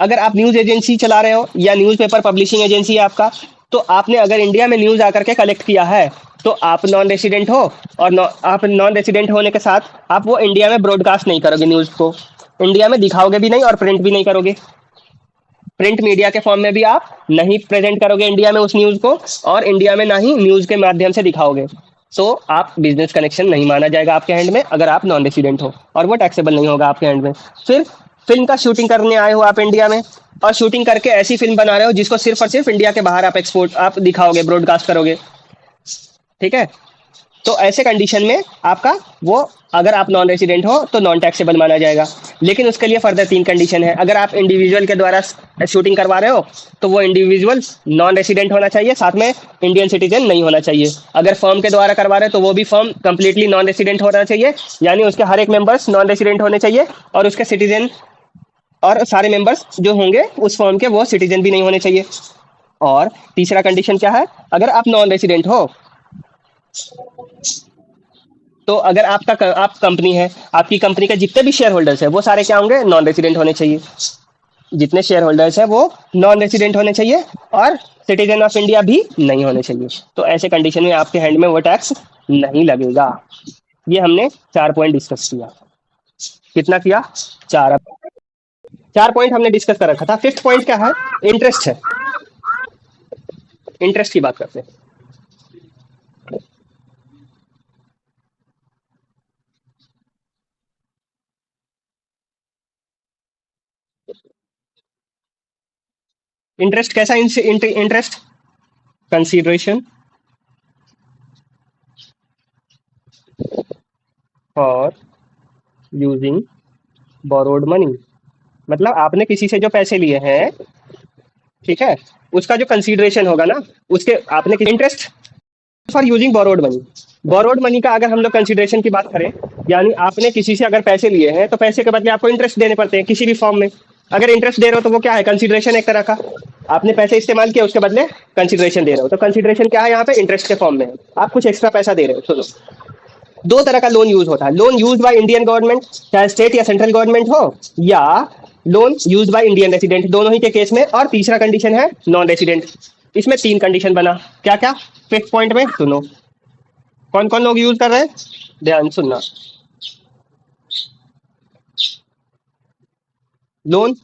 अगर आप न्यूज एजेंसी चला रहे हो या न्यूज़पेपर पब्लिशिंग एजेंसी है आपका, तो आपने अगर इंडिया में न्यूज आकर के कलेक्ट किया है तो आप नॉन रेसिडेंट हो, और आप नॉन रेसिडेंट होने के साथ आप वो इंडिया में ब्रॉडकास्ट नहीं करोगे, न्यूज को इंडिया में दिखाओगे भी नहीं और प्रिंट भी नहीं करोगे। प्रिंट मीडिया के फॉर्म में भी आप नहीं प्रेजेंट करोगे इंडिया में उस न्यूज को, और इंडिया में ना ही न्यूज के माध्यम से दिखाओगे। तो आप बिजनेस कनेक्शन नहीं माना जाएगा आपके हैंड में अगर आप नॉन रेसिडेंट हो, और वो टैक्सेबल नहीं होगा आपके हैंड में। फिर फिल्म का शूटिंग करने आए हो आप इंडिया में और शूटिंग करके ऐसी फिल्म बना रहे हो जिसको सिर्फ और सिर्फ इंडिया के बाहर आप आप दिखाओगे, ब्रॉडकास्ट करोगे, ठीक है, तो ऐसे कंडीशन में आपका वो, अगर आप नॉन रेसिडेंट हो तो नॉन टैक्सेबल माना जाएगा। लेकिन उसके लिए फर्दर 3 कंडीशन है। अगर आप इंडिविजुअल के द्वारा शूटिंग करवा रहे हो तो वो इंडिविजुअल नॉन रेसिडेंट होना चाहिए, साथ में इंडियन सिटीजन नहीं होना चाहिए। अगर फर्म के द्वारा करवा रहे हो तो वो भी फर्म कंप्लीटली नॉन रेसिडेंट होना चाहिए, यानी उसके हर एक मेंबर्स नॉन रेसिडेंट होने चाहिए और उसके सिटीजन और सारे मेंबर्स जो होंगे उस फर्म के वो सिटीजन भी नहीं होने चाहिए। और तीसरा कंडीशन क्या है, अगर आप नॉन रेसिडेंट हो तो अगर आप कंपनी है, आपकी कंपनी के जितने भी शेयर होल्डर्स है वो सारे क्या होंगे, नॉन रेसिडेंट होने चाहिए। जितने शेयर होल्डर्स हैं वो नॉन रेसिडेंट होने चाहिए और सिटीजन ऑफ इंडिया भी नहीं होने चाहिए। तो ऐसे कंडीशन में आपके हैंड में वो टैक्स नहीं लगेगा। ये हमने 4 पॉइंट डिस्कस किया। कितना किया? 4। 4 पॉइंट हमने डिस्कस कर रखा था। 5th पॉइंट क्या है? इंटरेस्ट है। इंटरेस्ट की बात करते हैं। इंटरेस्ट कैसा interest? Consideration for using borrowed money. मतलब आपने किसी से जो पैसे लिए हैं, ठीक है, उसका जो कंसीडरेशन होगा ना, उसके आपने interest for using borrowed money. Borrowed money का अगर हम लोग कंसीडरेशन की बात करें, यानी आपने किसी से अगर पैसे लिए हैं तो पैसे के बदले आपको इंटरेस्ट देने पड़ते हैं किसी भी फॉर्म में। अगर इंटरेस्ट दे रहे हो तो वो क्या है? कंसीडरेशन एक तरह का। आपने पैसे इस्तेमाल किए, उसके बदले कंसीडरेशन दे रहे हो, तो कंसीडरेशन क्या है? यहाँ पे इंटरेस्ट के फॉर्म में है। आप कुछ एक्स्ट्रा पैसा दे रहे हो। सुनो, 2 तरह का लोन यूज होता है। Loan use bye Indian government, चाहे स्टेट या सेंट्रल गवर्नमेंट हो, या loan use bye Indian resident, दोनों ही के केस में। और तीसरा कंडीशन है नॉन रेसिडेंट। इसमें 3 कंडीशन बना। क्या क्या? 5th पॉइंट में सुनो, कौन कौन लोग यूज कर रहे हैं, ध्यान सुनना। लोन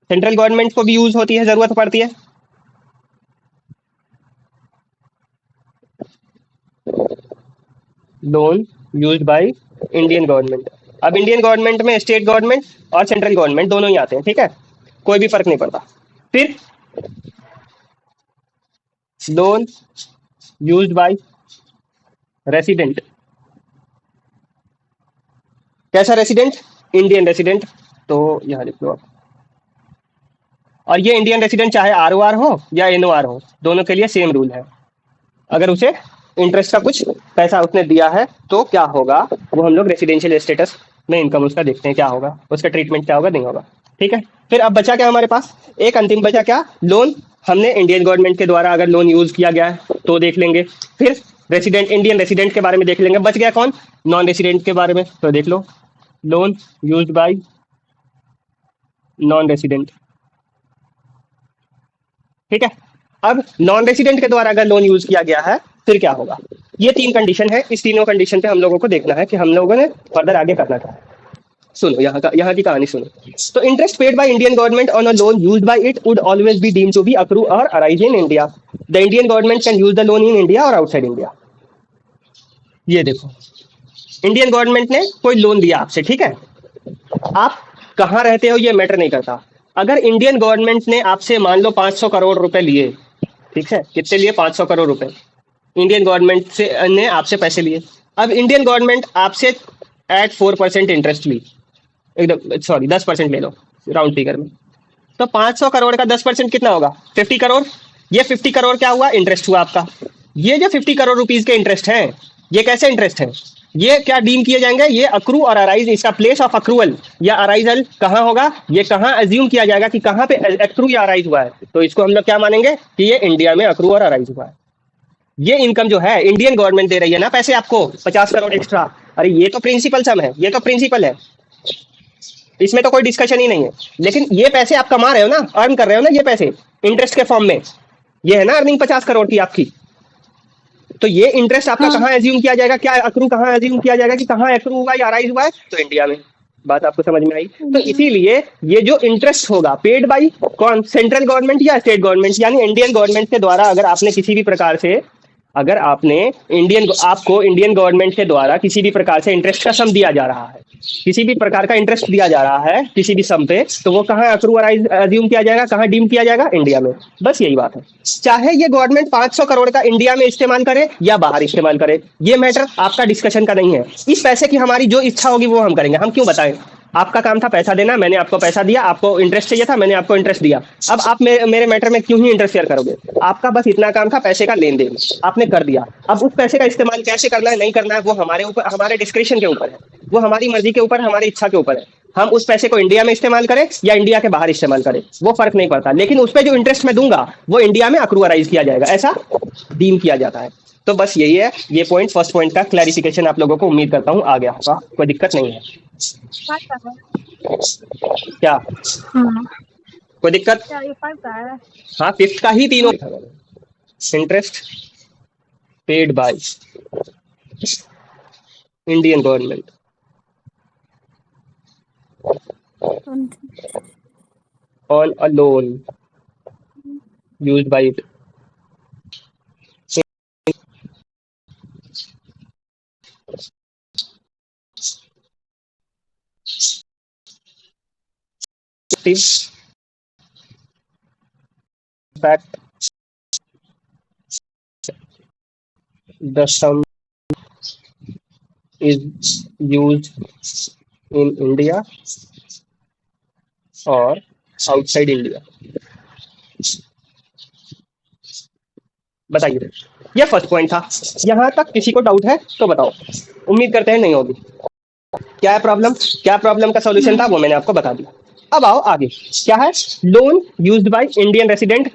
सेंट्रल गवर्नमेंट को भी यूज होती है, जरूरत पड़ती है। Loan use bye Indian government. अब इंडियन गवर्नमेंट में स्टेट गवर्नमेंट और सेंट्रल गवर्नमेंट दोनों ही आते हैं, ठीक है, कोई भी फर्क नहीं पड़ता। फिर लोन यूज बाय रेसिडेंट। कैसा रेसिडेंट? Indian resident. तो यहां लिख लो आप। और ये इंडियन रेसिडेंट चाहे आरओआर हो या एनओआर हो, दोनों के लिए सेम रूल है। अगर उसे इंटरेस्ट का कुछ पैसा उसने दिया है तो क्या होगा, वो हम लोग रेसिडेंशियल स्टेटस में इनकम उसका देखते हैं क्या होगा, उसका ट्रीटमेंट क्या होगा, नहीं होगा। ठीक है, फिर अब बचा क्या हमारे पास? एक अंतिम बचा क्या? लोन। हमने इंडियन गवर्नमेंट के द्वारा अगर लोन यूज किया गया है तो देख लेंगे। फिर रेसिडेंट, इंडियन रेसिडेंट के बारे में देख लेंगे। बच गया कौन? नॉन रेसिडेंट के बारे में। तो देख लो, loan use by non resident. ठीक है, अब नॉन रेसिडेंट के द्वारा अगर लोन यूज किया गया है फिर क्या होगा? ये 3 कंडीशन है। इस तीनों कंडीशन पे हम लोगों को देखना है कि हम लोगों ने फर्दर आगे करना क्या है। सुनो, यहाँ की कहानी सुनो। तो interest paid by Indian government on a loan used by it would always be deemed to be accrue और arise in India. The Indian government can use the loan in India और आउटसाइड इंडिया। ये देखो, Indian government ने कोई loan दिया आपसे, ठीक है, आप कहाँ रहते हो ये मैटर नहीं करता। अगर इंडियन गवर्नमेंट ने आपसे मान लो 500 करोड़ रुपए लिए, ठीक है, कितने लिए? 500 करोड़ रुपए इंडियन गवर्नमेंट से ने आपसे पैसे लिए। अब इंडियन गवर्नमेंट आपसे एट 4% इंटरेस्ट ली, एकदम सॉरी 10% ले लो राउंड फिगर में। तो 500 करोड़ का 10% कितना होगा? 50 करोड़। ये 50 करोड़ क्या हुआ? इंटरेस्ट हुआ आपका। ये जो 50 करोड़ रुपीज के इंटरेस्ट हैं, ये कैसे इंटरेस्ट है? ये क्या डीम किए जाएंगे? ये अक्रू और अराइज। इसका प्लेस ऑफ अक्रूवल या अराइजल कहाँ होगा? ये कहाँ अज्यूम किया जाएगा कि कहाँ पे अक्रू या अराइज हुआ है? तो इसको हम लोग क्या मानेंगे कि ये इंडिया में अक्रू और अराइज हुआ है। ये इनकम जो है इंडियन गवर्नमेंट दे रही है ना पैसे आपको, 50 करोड़ एक्स्ट्रा। अरे ये तो प्रिंसिपल सम है, ये तो प्रिंसिपल है, इसमें तो कोई डिस्कशन ही नहीं है। लेकिन ये पैसे आप कमा रहे हो ना, अर्न कर रहे हो ना ये पैसे इंटरेस्ट के फॉर्म में। ये है ना अर्निंग 50 करोड़ की आपकी। तो ये इंटरेस्ट आपका कहाँ एज्यूम किया जाएगा? क्या अक्रू कहाँ एज्यूम किया जाएगा कि कहाँ अक्रू हुआ या अराइज हुआ है? तो इंडिया में। बात आपको समझ में आई? तो इसीलिए ये जो इंटरेस्ट होगा पेड बाई कौन? सेंट्रल गवर्नमेंट या स्टेट गवर्नमेंट, यानी इंडियन गवर्नमेंट के द्वारा। अगर आपने किसी भी प्रकार से, अगर आपने आपको इंडियन गवर्नमेंट के द्वारा किसी भी प्रकार से इंटरेस्ट का सम दिया जा रहा है, किसी भी प्रकार का इंटरेस्ट दिया जा रहा है किसी भी सम पे, तो वो कहाँ अक्रू अराइज अज्यूम किया जाएगा, कहाँ डीम किया जाएगा? इंडिया में। बस यही बात है। चाहे ये गवर्नमेंट 500 करोड़ का इंडिया में इस्तेमाल करे या बाहर इस्तेमाल करे, ये मैटर आपका डिस्कशन का नहीं है। इस पैसे की हमारी जो इच्छा होगी वो हम करेंगे। हम क्यों बताएं? आपका काम था पैसा देना, मैंने आपको पैसा दिया, आपको इंटरेस्ट चाहिए था, मैंने आपको इंटरेस्ट दिया। अब आप मेरे मैटर में क्यों ही इंटरफेयर करोगे? आपका बस इतना काम था पैसे का लेन देन, आपने कर दिया। अब उस पैसे का इस्तेमाल कैसे करना है, नहीं करना है, वो हमारे ऊपर, हमारे डिस्क्रिप्शन के ऊपर है, वो हमारी मर्जी के ऊपर, हमारी इच्छा के ऊपर है। हम उस पैसे को इंडिया में इस्तेमाल करें या इंडिया के बाहर इस्तेमाल करें, वो फर्क नहीं पड़ता। लेकिन उस पर जो इंटरेस्ट मैं दूंगा वो इंडिया में अक्रूअराइज किया जाएगा, ऐसा डीम किया जाता है। तो बस यही है, ये पॉइंट, फर्स्ट पॉइंट का क्लैरिफिकेशन आप लोगों को उम्मीद करता हूँ आ गया होगा, कोई दिक्कत नहीं है। क्या? हाँ। कोई दिक्कत? क्या ये पता है? हाँ, फिफ्थ का ही तीनों interest paid by Indian government कौन- on a loan used by it fact the sum is used in India or outside India. बताइए, ये फर्स्ट पॉइंट था। यहां तक किसी को डाउट है तो बताओ। उम्मीद करते हैं नहीं होगी। क्या है प्रॉब्लम? क्या प्रॉब्लम का सॉल्यूशन था वो मैंने आपको बता दिया। अब आओ आगे, क्या है? Loan used by Indian resident.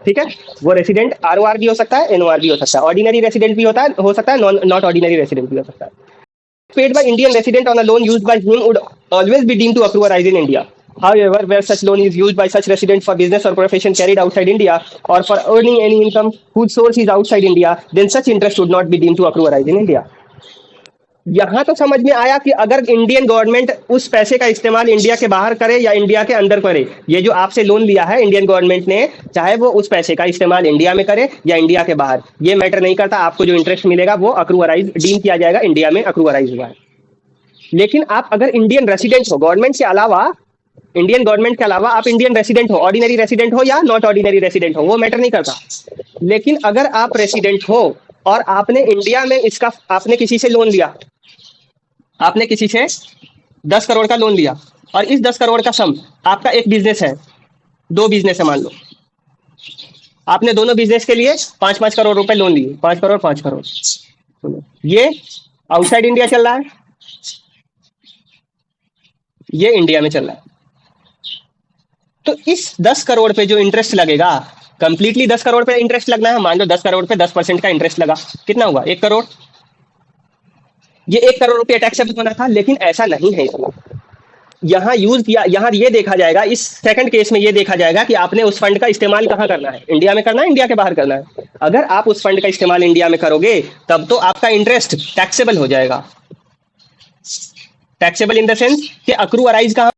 ठीक है, वो रेसिडेंट आरओआर भी हो सकता है, एनओआर भी हो सकता है, ऑर्डिनरी रेसिडेंट भी होता है, हो सकता है, नॉट ऑर्डिनरी रेसिडेंट भी हो सकता है। Paid by Indian resident on a loan used by him would always be deemed to accrue or rise in India. However, where such loan is used by such resident for business or profession carried outside India or for earning any income whose source is outside India, then such interest would not be deemed to accrue or rise in India. यहाँ तो समझ में आया कि अगर Indian government उस पैसे का इस्तेमाल इंडिया के बाहर करे या इंडिया के अंदर करे, ये जो आपसे लोन लिया है इंडियन गवर्नमेंट ने, चाहे वो उस पैसे का इस्तेमाल इंडिया में करे या इंडिया के बाहर, ये मैटर नहीं करता। आपको जो इंटरेस्ट मिलेगा वो अक्रूअराइज डीम किया जाएगा, इंडिया में अक्रूअराइज हुआ है। लेकिन आप अगर इंडियन रेसिडेंट हो, गवर्नमेंट के अलावा, इंडियन गवर्नमेंट के अलावा आप इंडियन रेसिडेंट हो, ऑर्डिनरी रेसिडेंट हो या नॉट ऑर्डिनरी रेसिडेंट हो, वो मैटर नहीं करता। लेकिन अगर आप रेसिडेंट हो और आपने इंडिया में इसका, आपने किसी से लोन लिया, आपने किसी से 10 करोड़ का लोन लिया और इस 10 करोड़ का सम, आपका एक बिजनेस है, दो बिजनेस है मान लो, आपने दोनों बिजनेस के लिए 5-5 करोड़ रुपए लोन लिए, 5 करोड़ 5 करोड़, ये आउटसाइड इंडिया चल रहा है, ये इंडिया में चल रहा है। तो इस 10 करोड़ पे जो इंटरेस्ट लगेगा, कंप्लीटली 10 करोड़ पे इंटरेस्ट लगना है। मान लो 10 करोड़ पे 10% का इंटरेस्ट लगा, कितना हुआ? 1 करोड़। ये 1 करोड़ रुपये टैक्सेबल होना था, लेकिन ऐसा नहीं है इसमें। यहाँ यूज किया, यहाँ ये देखा जाएगा, इस सेकंड केस में ये देखा जाएगा कि आपने उस फंड का इस्तेमाल कहाँ करना है, इंडिया में करना है, इंडिया के बाहर करना है। अगर आप उस फंड का इस्तेमाल इंडिया में करोगे तब तो आपका इंटरेस्ट टैक्सेबल हो जाएगा। टैक्सेबल इन द सेंस कि अक्रू अराइज कहाँ,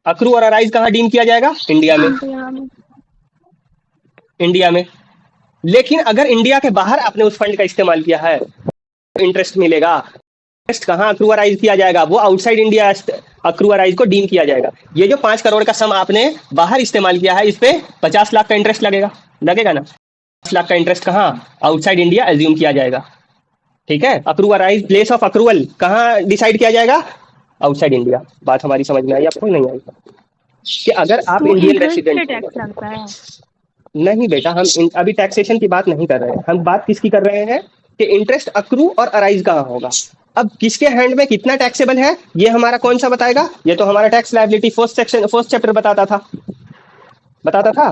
अक्रू और अराइज कहाँ डीम किया जाएगा? इंडिया में, इंडिया में। इंडिया में। लेकिन अगर इंडिया के बाहर आपने उस फंड का इस्तेमाल किया है, इंटरेस्ट मिलेगा। इंटरेस्ट कहाँ अक्रूअराइज किया जाएगा? वो आउटसाइड इंडिया अक्रूअराइज को डीम किया जाएगा। ये जो 5 करोड़ का सम आपने बाहर इस्तेमाल किया है, इस पे 50 लाख का इंटरेस्ट लगेगा, लगेगा ना? 50 लाख का इंटरेस्ट कहाँ? आउटसाइड इंडिया एज्यूम किया जाएगा। ठीक है, अक्रूअराइज प्लेस ऑफ अक्रूवल कहाँ डिसाइड किया जाएगा? Outside India. बात हमारी समझ में आई आपको? नहीं आई? कि अगर आप तो इंडियन इंटरेस्ट पे रेसिडेंट, टैक्स लगता है? नहीं बेटा, हम अभी टैक्सेशन की बात नहीं कर रहे हैं, हम बात किसकी कर रहे हैं कि इंटरेस्ट अक्रू और अराइज कहाँ होगा। अब किसके हैंड में कितना टैक्सेबल है, ये हमारा कौन सा बताएगा? ये तो हमारा tax liability first section, first chapter बताता था, बताता था।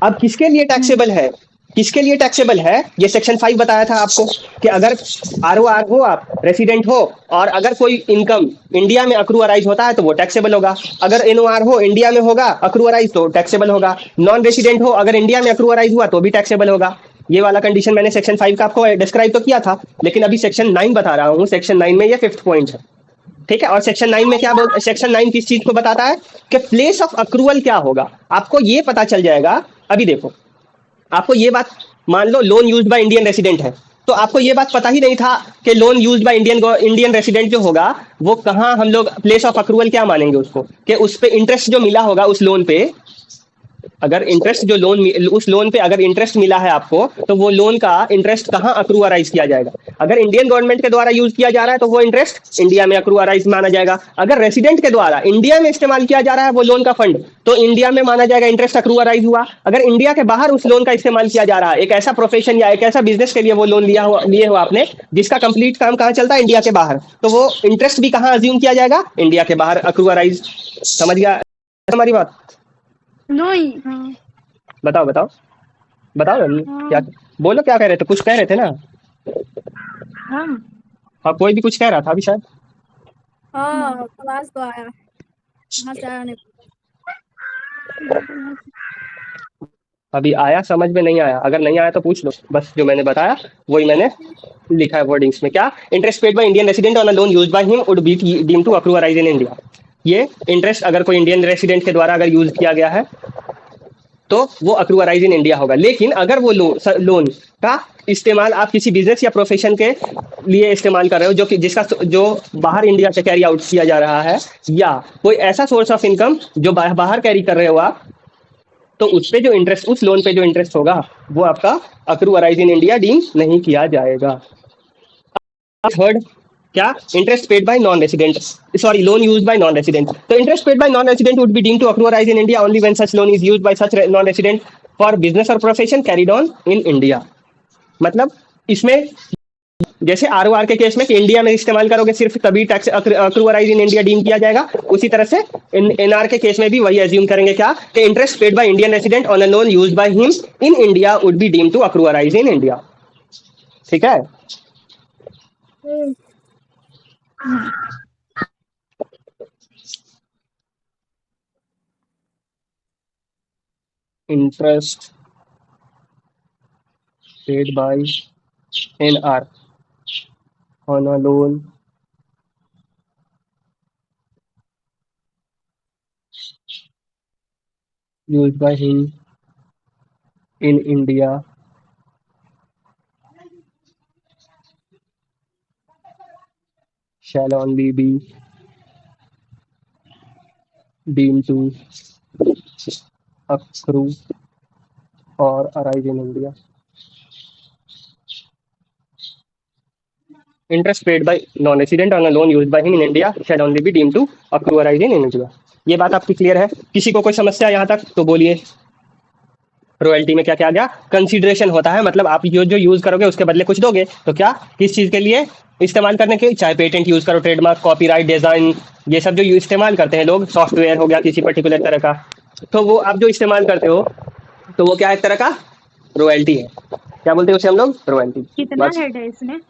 अब किसके लिए टैक्सेबल है, किसके लिए टैक्सेबल है, ये सेक्शन 5 बताया था आपको कि अगर आरओआर हो, आप रेसिडेंट हो और अगर कोई इनकम इंडिया में अक्रूअराइज होता है तो वो टैक्सेबल होगा। अगर एनओआर हो, इंडिया में होगा अक्रूअराइज, तो टैक्सेबल होगा। नॉन रेसिडेंट हो, अगर इंडिया में अक्रूअराइज हुआ तो भी टैक्सेबल होगा। ये वाला कंडीशन मैंने सेक्शन 5 का आपको डिस्क्राइब तो किया था, लेकिन अभी सेक्शन 9 बता रहा हूँ। सेक्शन 9 में ये 5th पॉइंट है। ठीक है, और सेक्शन 9 में क्या बोल, सेक्शन 9 किस चीज को बताता है कि प्लेस ऑफ अक्रूवल क्या होगा, आपको ये पता चल जाएगा। अभी देखो, आपको ये बात, मान लो loan used by Indian resident है, तो आपको ये बात पता ही नहीं था कि loan used by Indian resident जो होगा वो कहाँ, हम लोग प्लेस ऑफ अक्रूवल क्या मानेंगे उसको, कि उस पे इंटरेस्ट जो मिला होगा उस लोन पे, अगर इंटरेस्ट जो लोन, उस लोन पे अगर इंटरेस्ट मिला है आपको, तो वो लोन का इंटरेस्ट कहाँ अक्रूअराइज किया जाएगा? अगर इंडियन गवर्नमेंट के द्वारा यूज किया जा रहा है तो वो इंटरेस्ट इंडिया में अक्रूअराइज माना जाएगा। अगर रेसिडेंट के द्वारा इंडिया में इस्तेमाल किया जा रहा है वो लोन का फंड, तो इंडिया में माना जाएगा इंटरेस्ट अक्रूअराइज हुआ। अगर इंडिया के बाहर उस लोन का इस्तेमाल किया जा रहा है, एक ऐसा प्रोफेशन या एक ऐसा बिजनेस के लिए वो लोन लिए हो आपने, जिसका कंप्लीट काम कहाँ चलता है? इंडिया के बाहर, तो वो इंटरेस्ट भी कहाँ अज्यूम किया जाएगा? इंडिया के बाहर अक्रूअराइज। समझ गया हमारी बात? नहीं। हाँ। बताओ बताओ बताओ हाँ। क्या बोलो, क्या कह रहे थे? कुछ कह रहे थे ना? हम हाँ, कोई भी कुछ कह रहा था अभी शायद। हाँ, आवाज तो आया, कहाँ से आया नहीं पता। अभी आया समझ में? नहीं आया? अगर नहीं आया तो पूछ लो, बस जो मैंने बताया वही मैंने लिखा है वर्डिंग्स में। क्या? Interest paid by Indian resident on a loan used by him would be deem to accrue arise in India. ये इंटरेस्ट अगर कोई इंडियन रेसिडेंट के द्वारा अगर यूज किया गया है तो वो अक्रू अराइज इन इंडिया होगा। लेकिन अगर वो लोन का इस्तेमाल आप किसी बिजनेस या प्रोफेशन के लिए इस्तेमाल कर रहे हो जो कि जिसका जो बाहर इंडिया से कैरी आउट किया जा रहा है, या कोई ऐसा सोर्स ऑफ इनकम जो बाहर कैरी कर रहे हो आप, तो उस पे जो इंटरेस्ट, उस लोन पे जो इंटरेस्ट होगा वो आपका accrue arise in India deem नहीं किया जाएगा। थर्ड, क्या? Interest paid by non resident, sorry, loan used by non resident. तो interest paid by non resident would be deemed to accrue arise in India only when such loan is used by such non resident for business और profession carried on in India. मतलब इसमें जैसे ROR के case में कि India में इस्तेमाल करोगे सिर्फ तभी tax accrue arise in India deem किया जाएगा, उसी तरह से एनआर के केस में भी वही एज्यूम करेंगे क्या कि interest paid by Indian resident on a loan used by him in India would be deemed to accrue arise in India. ठीक है? Interest paid by NR on a loan used by him in India shall only be deemed to accrue or arise in India. Interest paid by non-resident on a loan used by him in India shall only be deemed to accrue or arise in India. ये बात आपकी clear है? किसी को कोई समस्या यहाँ तक तो बोलिए। रॉयल्टी में क्या क्या गया? कंसीडरेशन होता है, मतलब आप जो यूज करोगे उसके बदले कुछ दोगे। तो क्या, किस चीज के लिए इस्तेमाल करने के? चाहे पेटेंट यूज करो, ट्रेडमार्क, कॉपीराइट, डिजाइन, ये सब जो इस्तेमाल करते हैं लोग, सॉफ्टवेयर हो गया किसी पर्टिकुलर तरह का, तो वो आप जो इस्तेमाल करते हो तो वो क्या एक तरह का रॉयल्टी है। क्या बोलते हैं उसे हम लोग? रॉयल्टी। कितना हेड है इसमें?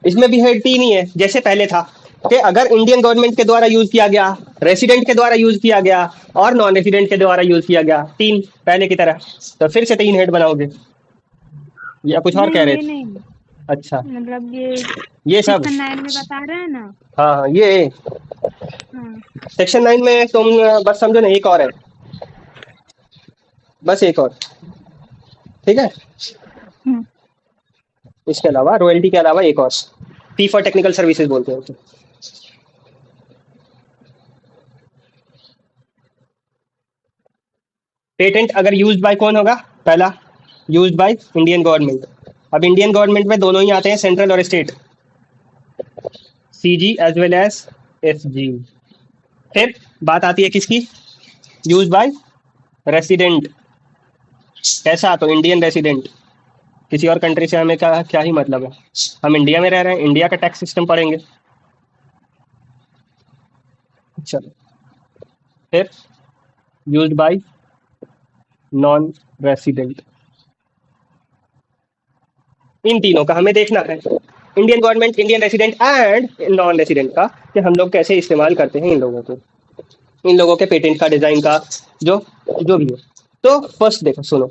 इसमें भी हेड ही नहीं है, जैसे पहले था कि अगर इंडियन गवर्नमेंट के द्वारा यूज किया गया, रेसिडेंट के द्वारा यूज किया गया और नॉन रेसिडेंट के द्वारा यूज किया गया, तीन पहले की तरह, तो फिर से तीन हेड बनाओगे या कुछ और कह रहे थे? नहीं, अच्छा, मतलब ये सब सेक्शन 9 में बता रहे हैं ना। हाँ हाँ, ये सेक्शन 9 में तुम बस समझो ना, एक और है, बस एक और, ठीक है? इसके अलावा, रॉयल्टी के अलावा एक और, फी फॉर टेक्निकल सर्विसेज बोलते हैं उसे। पेटेंट अगर यूज्ड बाय कौन होगा? पहला, यूज्ड बाय इंडियन गवर्नमेंट। अब इंडियन गवर्नमेंट में दोनों ही आते हैं, सेंट्रल और state, CG as well as SG. फिर बात आती है किसकी? Used by resident. कैसा? तो इंडियन रेसिडेंट। किसी और कंट्री से हमें क्या क्या ही मतलब है, हम इंडिया में रह रहे हैं, इंडिया का टैक्स सिस्टम पढ़ेंगे। चलो, फिर यूज्ड बाय नॉन रेसिडेंट। इन तीनों का हमें देखना है, Indian government, Indian resident and non resident का, कि हम लोग कैसे इस्तेमाल करते हैं इन लोगों को, इन लोगों के पेटेंट का, डिजाइन का, जो भी हो। तो फर्स्ट देखो, सुनो,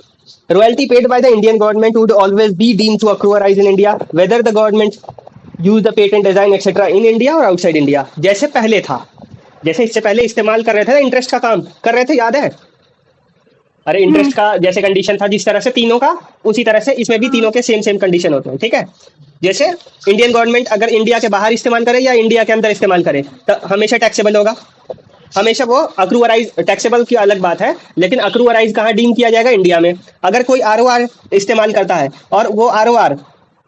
royalty paid by the Indian government would always be deemed to accrue arise in India whether the government use the patent design etcetera in India और आउटसाइड इंडिया। जैसे पहले था, जैसे इससे पहले इस्तेमाल कर रहे थे ना, इंटरेस्ट का काम कर रहे थे, याद है? अरे इंटरेस्ट का जैसे कंडीशन था जिस तरह से तीनों का, उसी तरह से इसमें भी तीनों के सेम कंडीशन होते हैं, ठीक है? जैसे इंडियन गवर्नमेंट अगर इंडिया के बाहर इस्तेमाल करे या इंडिया के अंदर इस्तेमाल करे तो हमेशा टैक्सेबल होगा, हमेशा वो अक्रू अराइज, टैक्सेबल की अलग बात है, लेकिन अक्रू अराइज कहाँ डीम किया जाएगा? इंडिया में। अगर कोई आरओआर इस्तेमाल करता है और वो आरओआर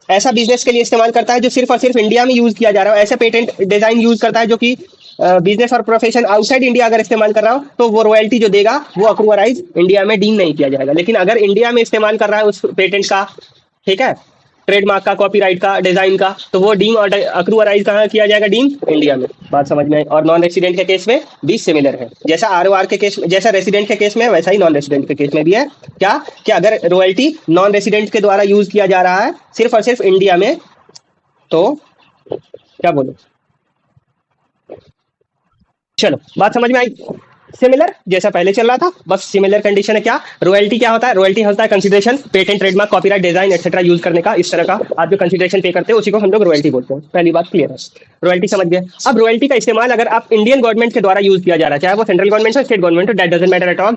ऐसा बिजनेस के लिए इस्तेमाल करता है जो सिर्फ और सिर्फ इंडिया में यूज किया जा रहा है, ऐसा पेटेंट डिजाइन यूज करता है जो कि बिजनेस और प्रोफेशन आउटसाइड इंडिया अगर इस्तेमाल कर रहा हो, तो वो रॉयल्टी जो देगा वो अक्रू अराइज इंडिया में डीम नहीं किया जाएगा। लेकिन अगर इंडिया में इस्तेमाल कर रहा है उस पेटेंट का, ठीक है, ट्रेडमार्क का, कॉपीराइट का, डिजाइन का, तो वो डीम और अक्रू अराइज कहाँ किया जाएगा? डीम इंडिया में। बात समझ में आई? और नॉन रेसिडेंट के केस में भी सिमिलर है, जैसा आरओआर के केस, जैसा रेसिडेंट के केस में वैसा ही नॉन रेसिडेंट के केस में भी है। क्या कि अगर रॉयल्टी नॉन रेसिडेंट के द्वारा यूज किया जा रहा है सिर्फ और सिर्फ इंडिया में, तो क्या बोलो? चलो, बात समझ में आई? सिमिलर जैसा पहले चल रहा था, बस सिमिलर कंडीशन है। क्या रॉयल्टी क्या होता है? रॉयल्टी होता है consideration, patent, trademark, copyright, design etcetera use करने का, इस तरह का आप जो कंसिडरेशन पे करते हैं उसी को हम लोग रॉयल्टी बोलते हैं। पहली बात क्लियर है, रॉयल्टी समझ गए। अब रॉयल्टी का इस्तेमाल अगर आप इंडियन गवर्नमेंट के द्वारा यूज किया जा रहा है, चाहे वो सेंट्रल गवर्नमेंट हो, स्टेट गवर्नमेंट हो, that doesn't matter at all.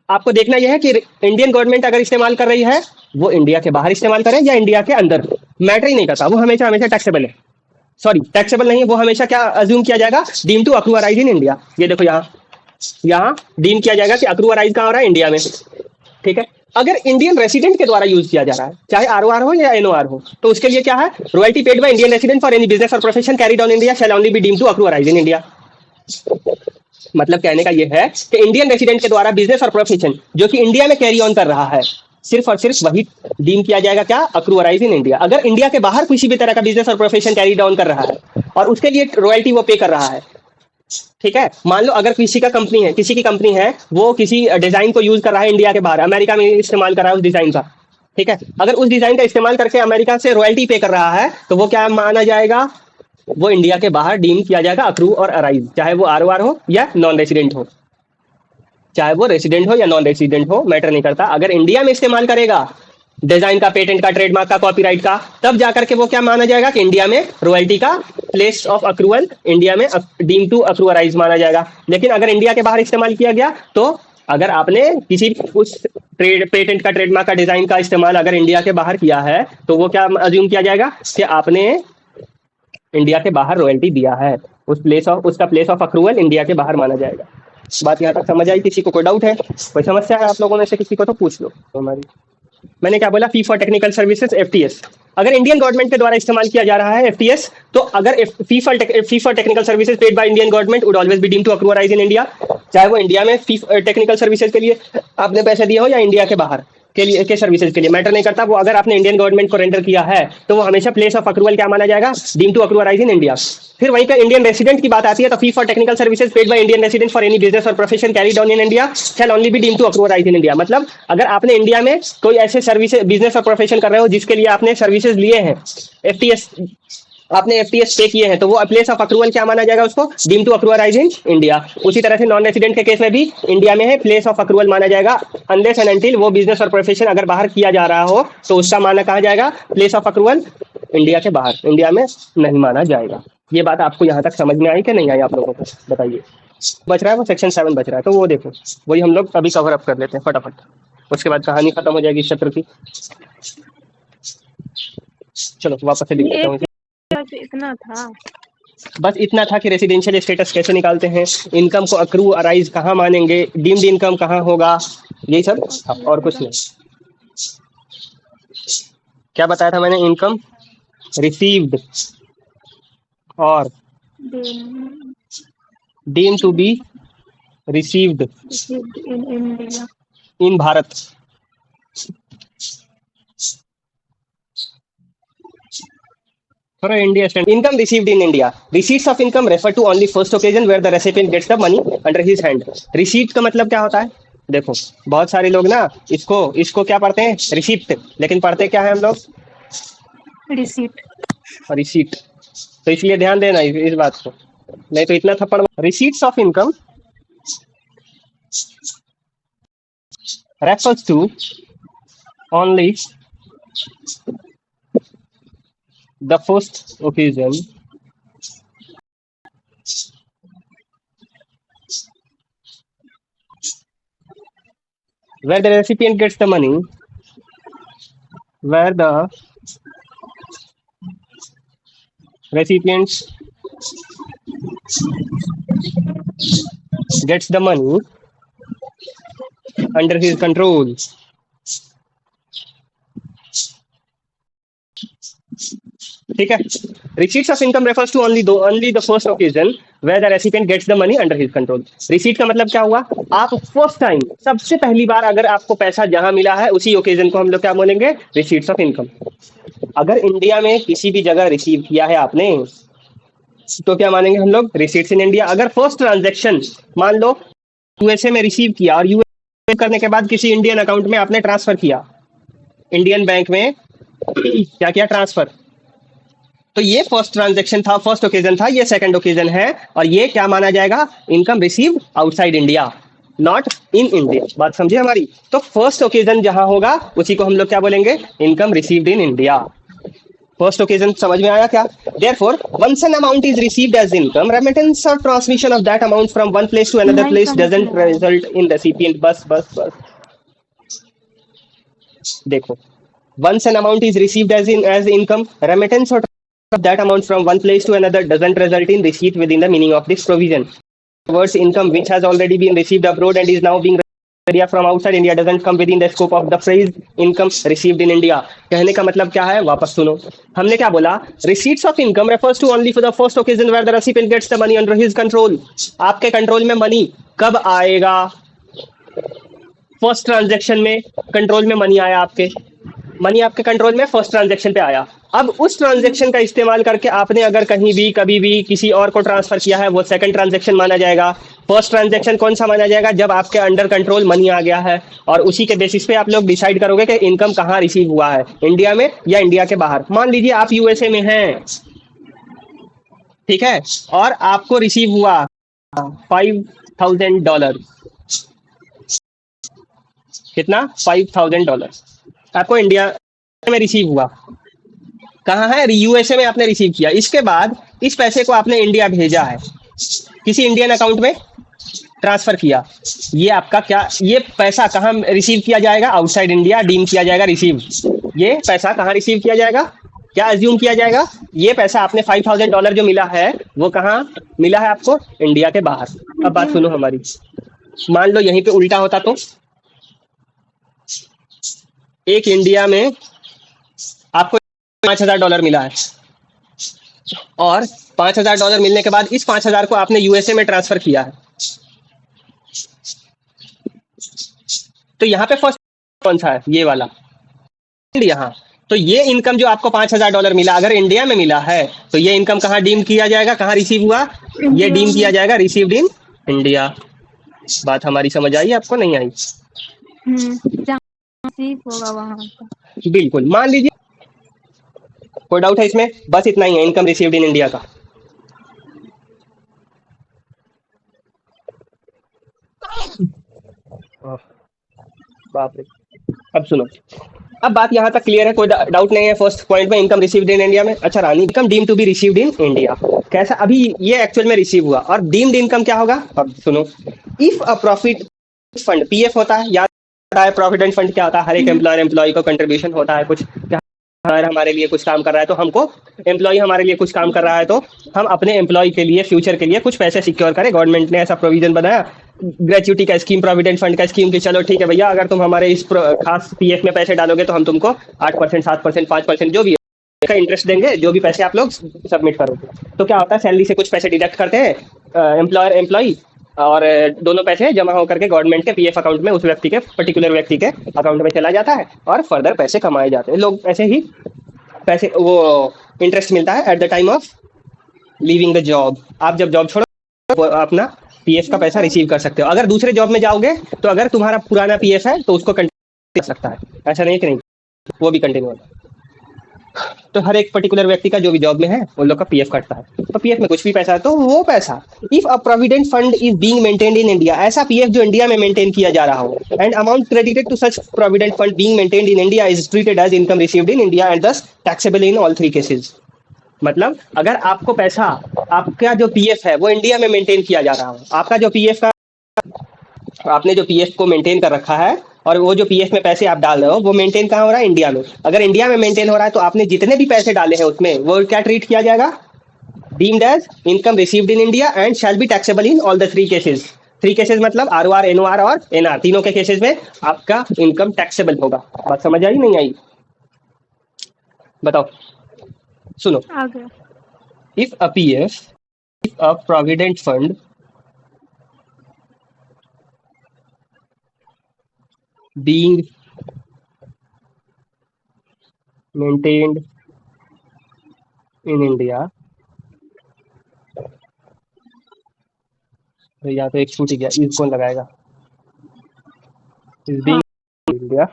आपको देखना यह है कि इंडियन गवर्नमेंट अगर इस्तेमाल कर रही है वो इंडिया के बाहर इस्तेमाल करें या इंडिया के अंदर, मैटर ही नहीं करता, वो हमेशा हमेशा टैक्सेबल है। सॉरी, टैक्सेबल नहीं है, वो हमेशा क्या अज्यूम किया जाएगा? Deem to accrue arise in India. ये देखो यहाँ डीम किया जाएगा कि अक्रू अराइज कहाँ हो रहा है? इंडिया में। ठीक है, अगर इंडियन रेसिडेंट के द्वारा यूज किया जा रहा है, चाहे आरओआर हो या एनओआर हो, तो उसके लिए क्या है? Royalty paid by Indian resident for any business और profession carried on India shall only be deem to accrue arise in India. मतलब कहने का ये है कि इंडियन रेसिडेंट के द्वारा बिजनेस और प्रोफेशन जो कि इंडिया में कैरी ऑन कर रहा है, सिर्फ और सिर्फ वही डीम किया जाएगा क्या? Accrue arise in India. अगर इंडिया के बाहर किसी भी तरह का बिजनेस और प्रोफेशन कैरी डाउन कर रहा है और उसके लिए रॉयल्टी वो पे कर रहा है, ठीक है, मान लो अगर किसी का कंपनी है, किसी की कंपनी है, वो किसी डिजाइन को यूज कर रहा है इंडिया के बाहर, अमेरिका में इस्तेमाल कर रहा है उस डिजाइन का, ठीक है, अगर उस डिजाइन का इस्तेमाल करके अमेरिका से रॉयल्टी पे कर रहा है तो वो क्या माना जाएगा? वो इंडिया के बाहर डीम किया जाएगा अक्रू और अराइज, चाहे वो आरओआर हो या नॉन रेसिडेंट हो, चाहे वो रेसिडेंट हो या नॉन रेसिडेंट हो, मैटर नहीं करता। अगर इंडिया में इस्तेमाल करेगा डिजाइन का, पेटेंट का, ट्रेडमार्क का, कॉपीराइट का, तब जाकर के वो क्या माना जाएगा कि इंडिया में रॉयल्टी का प्लेस ऑफ अक्रूवल, इंडिया में डीम टू अक्रू अराइज माना जाएगा। लेकिन अगर इंडिया के बाहर इस्तेमाल किया गया, तो अगर आपने किसी उस पेटेंट का, ट्रेडमार्क का, डिजाइन का इस्तेमाल अगर इंडिया के बाहर किया है, तो वो क्या अज्यूम किया जाएगा कि आपने इंडिया के बाहर रॉयल्टी दिया है, उसका प्लेस ऑफ अक्रूवल इंडिया के बाहर माना जाएगा। बात यहाँ तक समझ आई? किसी को कोई डाउट है, कोई समस्या है आप लोगों में से किसी को, तो पूछ लो। हमारी मैंने क्या बोला? फी फॉर टेक्निकल सर्विसेज, एफटीएस। अगर इंडियन गवर्नमेंट के द्वारा इस्तेमाल किया जा रहा है एफटीएस, तो अगर fee for technical services paid by Indian government would always be deem to accrue arise in India, चाहे वो इंडिया में फी टेक्निकल सर्विसेज के लिए आपने पैसे दिए हो या इंडिया के बाहर के लिए के सर्विसेज के लिए, मैटर नहीं करता। वो अगर आपने इंडियन गवर्नमेंट को रेंडर किया है तो वो हमेशा प्लेस ऑफ अक्रूवल क्या माना जाएगा? Deem to accrue arise in India. फिर वहीं पे इंडियन रेसिडेंट की बात आती है, तो fee for technical services paid by Indian resident for any business और profession carried on in India shall only be deem to accrue arise in India. मतलब अगर आपने इंडिया में कोई ऐसे सर्विसेज, बिजनेस और प्रोफेशन कर रहे हो जिसके लिए आपने सर्विसेज लिए हैं, एफटीएस, आपने एफटीएस पे किए हैं, तो वो प्लेस ऑफ अक्रूवल क्या माना जाएगा? उसको deem to accrue arise in India. उसी तरह से नॉन रेसिडेंट के केस में भी इंडिया में है, प्लेस ऑफ अक्रूवल माना जाएगा, अनलेस एंड अनटिल वो बिजनेस और प्रोफेशन अगर बाहर किया जा रहा हो तो उसका माना कहा जाएगा? प्लेस ऑफ अक्रूवल इंडिया के बाहर, इंडिया में नहीं माना जाएगा। ये बात आपको यहाँ तक समझ में आई कि नहीं आई? आप लोगों को बताइए। बच रहा है वो सेक्शन 7 बच रहा है, तो वो देखो, वही हम लोग अभी कवर अप कर लेते हैं फटाफट, उसके बाद कहानी खत्म हो जाएगी इस सत्र की। चलो वापस से लिख देता हूँ। इतना था, बस इतना था कि रेसिडेंशियल स्टेटस कैसे निकालते हैं, इनकम को अक्रू अराइज कहाँ मानेंगे, डीम्ड इनकम कहाँ होगा, यही सब था और कुछ नहीं। क्या बताया था मैंने? इनकम रिसीव्ड और deem to be received in India. In Bharat. For India stand, income received in India. Receipts of income refer to only first occasion where the recipient gets the money under his hand. Receipt का मतलब क्या होता है? देखो, बहुत सारे लोग ना इसको क्या पढ़ते हैं? रिसीप्ट, लेकिन पढ़ते क्या है हम लोग? रिसीट। रिसीट। तो इसलिए ध्यान देना इस बात को, नहीं तो इतना थप्पड़। Receipts of income refers to only the first occasion where the recipient gets the money, where the recipient gets the money under his control. ठीक है, receipts of income refers to only the first occasion where the recipient gets the money under his control. Receipt का मतलब क्या हुआ? आप first time, सबसे पहली बार अगर आपको पैसा जहां मिला है उसी ओकेजन को हम लोग क्या बोलेंगे? Receipts of income. अगर इंडिया में किसी भी जगह रिसीव किया है आपने तो क्या मानेंगे हम लोग? रिसीट्स इन इंडिया। अगर फर्स्ट ट्रांजैक्शन मान लो यूएसए में रिसीव किया और यूएसए करने के बाद किसी इंडियन अकाउंट में आपने ट्रांसफर किया, इंडियन बैंक में क्या किया? ट्रांसफर। तो ये फर्स्ट ट्रांजेक्शन था, फर्स्ट ओकेजन था, ये सेकंड ओकेजन है, और ये क्या माना जाएगा? Income received outside India, not in India. बात समझे हमारी? तो फर्स्ट ओकेजन जहां होगा उसी को हम लोग क्या बोलेंगे? Income received in India. First occasion समझ में आया क्या? Therefore, once an amount is received as income, remittance or transmission of that amount from one place to another नहीं place समझ doesn't में आया। result in recipient। बस देखो, once an amount is received as income, remittance or of that amount from one place to another doesn't result in receipt within the meaning of this provision. Words income which has already been received abroad and is now being India from outside India doesn't come within the scope of the phrase income received in India। कहने का मतलब क्या है? वापस सुनो, हमने क्या बोला? Receipts of income refers to only for the first occasion where the recipient gets the money under his control। आपके कंट्रोल में मनी कब आएगा? फर्स्ट ट्रांजेक्शन में कंट्रोल में मनी आया आपके, मनी आपके कंट्रोल में फर्स्ट ट्रांजेक्शन पे आया। अब उस ट्रांजेक्शन का इस्तेमाल करके आपने अगर कहीं भी कभी भी किसी और को ट्रांसफर किया है, वो सेकंड ट्रांजेक्शन माना जाएगा। फर्स्ट ट्रांजेक्शन कौन सा माना जाएगा? जब आपके अंडर कंट्रोल मनी आ गया है, और उसी के बेसिस पे आप लोग डिसाइड करोगे कि इनकम कहाँ रिसीव हुआ है, इंडिया में या इंडिया के बाहर। मान लीजिए आप यूएसए में हैं, ठीक है, और आपको रिसीव हुआ $5,000। कितना? $5,000 आपको इंडिया में रिसीव हुआ। कहाँ है? यूएसए में आपने रिसीव किया। इसके बाद इस पैसे को आपने इंडिया भेजा है, किसी इंडियन अकाउंट में ट्रांसफर किया। ये आपका क्या, ये पैसा कहाँ रिसीव किया जाएगा? आउटसाइड इंडिया डीम किया जाएगा रिसीव। ये पैसा कहाँ रिसीव किया जाएगा? क्या अज्यूम किया जाएगा? ये पैसा आपने $5,000 जो मिला है, वो कहाँ मिला है आपको? इंडिया के बाहर। अब बात सुनो हमारी, मान लो यहीं पे उल्टा होता तो एक इंडिया में आपको $5,000 मिला है, और $5,000 मिलने के बाद इस 5,000 को आपने यूएसए में ट्रांसफर किया है। तो यहाँ पे फर्स्ट कौन सा है? ये वाला यहाँ। तो ये इनकम जो आपको $5,000 मिला, अगर इंडिया में मिला है, तो ये इनकम कहाँ डीम किया जाएगा? कहाँ रिसीव हुआ? ये इंडिया डीम किया में। जाएगा रिसीव्ड इन इंडिया। बात हमारी समझ आई आपको? नहीं आई? जहाँ रिसीव होगा वहां का। बिल्कुल। मान लीजिए कोई डाउट है इसमें? बस इतना ही है इनकम रिसीव्ड इन इंडिया का। बाप रे। अब सुनो, अब बात यहाँ तक क्लियर है? कोई डाउट नहीं है फर्स्ट पॉइंट में, इनकम रिसीव्ड इन इंडिया में? अच्छा Rani, income deem to be received in India कैसा? अभी ये एक्चुअल में रिसीव हुआ, और डीम्ड इनकम क्या होगा? अब सुनो, if a profit fund, PF होता है, याद है? प्रोविडेंट फंड क्या होता है? हर एक एम्प्लॉयर एम्प्लॉय को कंट्रीब्यूशन होता है कुछ। अगर हमारे लिए कुछ काम कर रहा है तो हमको, एम्प्लॉय हमारे लिए कुछ काम कर रहा है तो हम अपने एम्प्लॉय के लिए फ्यूचर के लिए कुछ पैसे सिक्योर करें। गवर्नमेंट ने ऐसा प्रोविजन बनाया, ग्रेच्युटी का स्कीम, प्रोविडेंट फंड का स्कीम, कि चलो ठीक है भैया, अगर तुम हमारे इस खास पीएफ में पैसे डालोगे तो हम तुमको 8%, 7%, 5% जो भी है का इंटरेस्ट देंगे, जो भी पैसे आप लोग सबमिट करोगे। तो क्या होता है? सैलरी से कुछ पैसे डिडक्ट करते हैं एम्प्लॉयर एम्प्लॉय, और दोनों पैसे जमा होकर के गवर्नमेंट के पीएफ अकाउंट में, उस व्यक्ति के, पर्टिकुलर व्यक्ति के अकाउंट में चला जाता है, और फर्दर पैसे कमाए जाते हैं। लोग ऐसे ही पैसे, वो इंटरेस्ट मिलता है at the time of leaving the job. आप जब जॉब छोड़ो वो अपना पीएफ का पैसा रिसीव कर सकते हो। अगर दूसरे जॉब में जाओगे तो अगर तुम्हारा पुराना पीएफ है तो उसको कंटिन्यू कर सकता है, ऐसा नहीं कि नहीं, वो भी कंटिन्यू होता है। तो हर एक पर्टिकुलर व्यक्ति का जो भी जॉब में है उन लोग का पीएफ कटता है। तो पीएफ में कुछ भी पैसा है तो वो पैसा, if a provident fund is being maintained in India, ऐसा पीएफ जो इंडिया में मेंटेन किया जा रहा हो, and amount credited to such provident fund being maintained in India is treated as income received in India and दस taxable in all three cases. मतलब अगर आपको पैसा, आपका जो पीएफ है वो इंडिया में मेंटेन किया जा रहा हो, आपका जो पीएफ का, आपने जो पीएफ को मेंटेन कर रखा है, और वो जो पीएफ में पैसे आप डाल रहे हो वो मेंटेन कहाँ हो रहा है? इंडिया में। अगर इंडिया में मेंटेन हो रहा है तो आपने जितने भी पैसे डाले हैं उसमें वो क्या ट्रीट किया जाएगा? Deemed as income received in India and shall be taxable in all the three cases. Three cases मतलब आरओआर, एनओआर और एनआर, तीनों के केसेस में आपका इनकम टैक्सेबल होगा। बात समझ आई नहीं आई? बताओ, सुनो, आ गया। If a PF, if a provident fund being maintained in India, तो या तो एक छूट ही गया, इस कौन लगाएगा? इज हाँ। Being India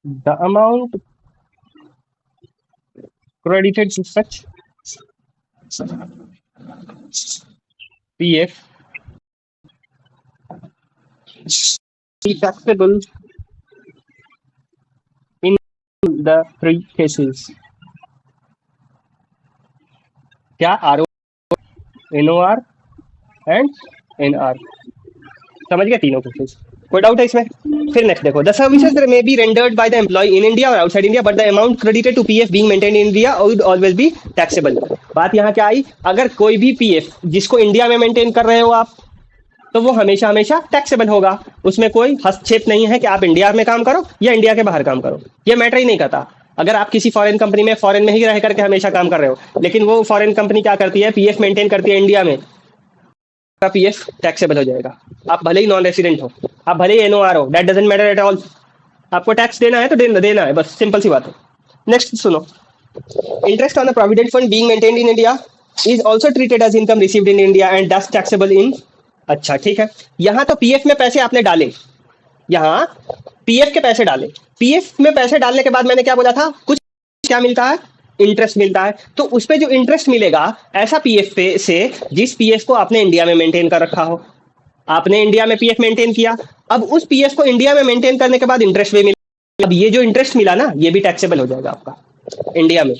the amount credited to such PF be taxable in the three cases. क्या आर NOR एंड NR समझ गए तीनों केसेस कोई डाउट है इसमें फिर नेक्स्ट देखो the services may be rendered by the employ in India और outside India but the amount credited to PF being maintained in India would always be taxable बात यहाँ क्या आई अगर कोई भी पीएफ जिसको इंडिया में मेंटेन कर रहे हो आप तो वो हमेशा हमेशा टैक्सेबल होगा उसमें कोई हस्तक्षेप नहीं है कि आप इंडिया में काम करो या इंडिया के बाहर काम करो ये मैटर ही नहीं करता अगर आप किसी फॉरेन कंपनी में फॉरेन में ही रह करके हमेशा काम कर रहे हो लेकिन वो फॉरेन कंपनी क्या करती है पीएफ मेंटेन करती है इंडिया में का पीएफ टैक्सेबल हो जाएगा आप भले ही नॉन रेसिडेंट हो आप भले ही एनओआर हो that doesn't matter at all आपको टैक्स देना है तो देना है बस सिंपल सी बात है नेक्स्ट सुनो interest on the provident fund being maintained in India is also treated as income received in India and दस टैक्सेबल इन अच्छा ठीक है यहाँ तो पीएफ में पैसे आपने डाले यहाँ पीएफ के पैसे डाले पीएफ में पैसे डालने के बाद मैंने क्या बोला था कुछ क्या मिलता है इंटरेस्ट मिलता है तो उस पे जो इंटरेस्ट मिलेगा ऐसा पीएफ पे से जिस पीएफ को आपने इंडिया में मेंटेन कर रखा हो आपने इंडिया में पीएफ मेंटेन किया अब उस पीएफ को इंडिया में मेंटेन करने के बाद इंटरेस्ट भी मिला अब ये जो इंटरेस्ट मिला ना ये भी टैक्सेबल हो जाएगा आपका इंडिया में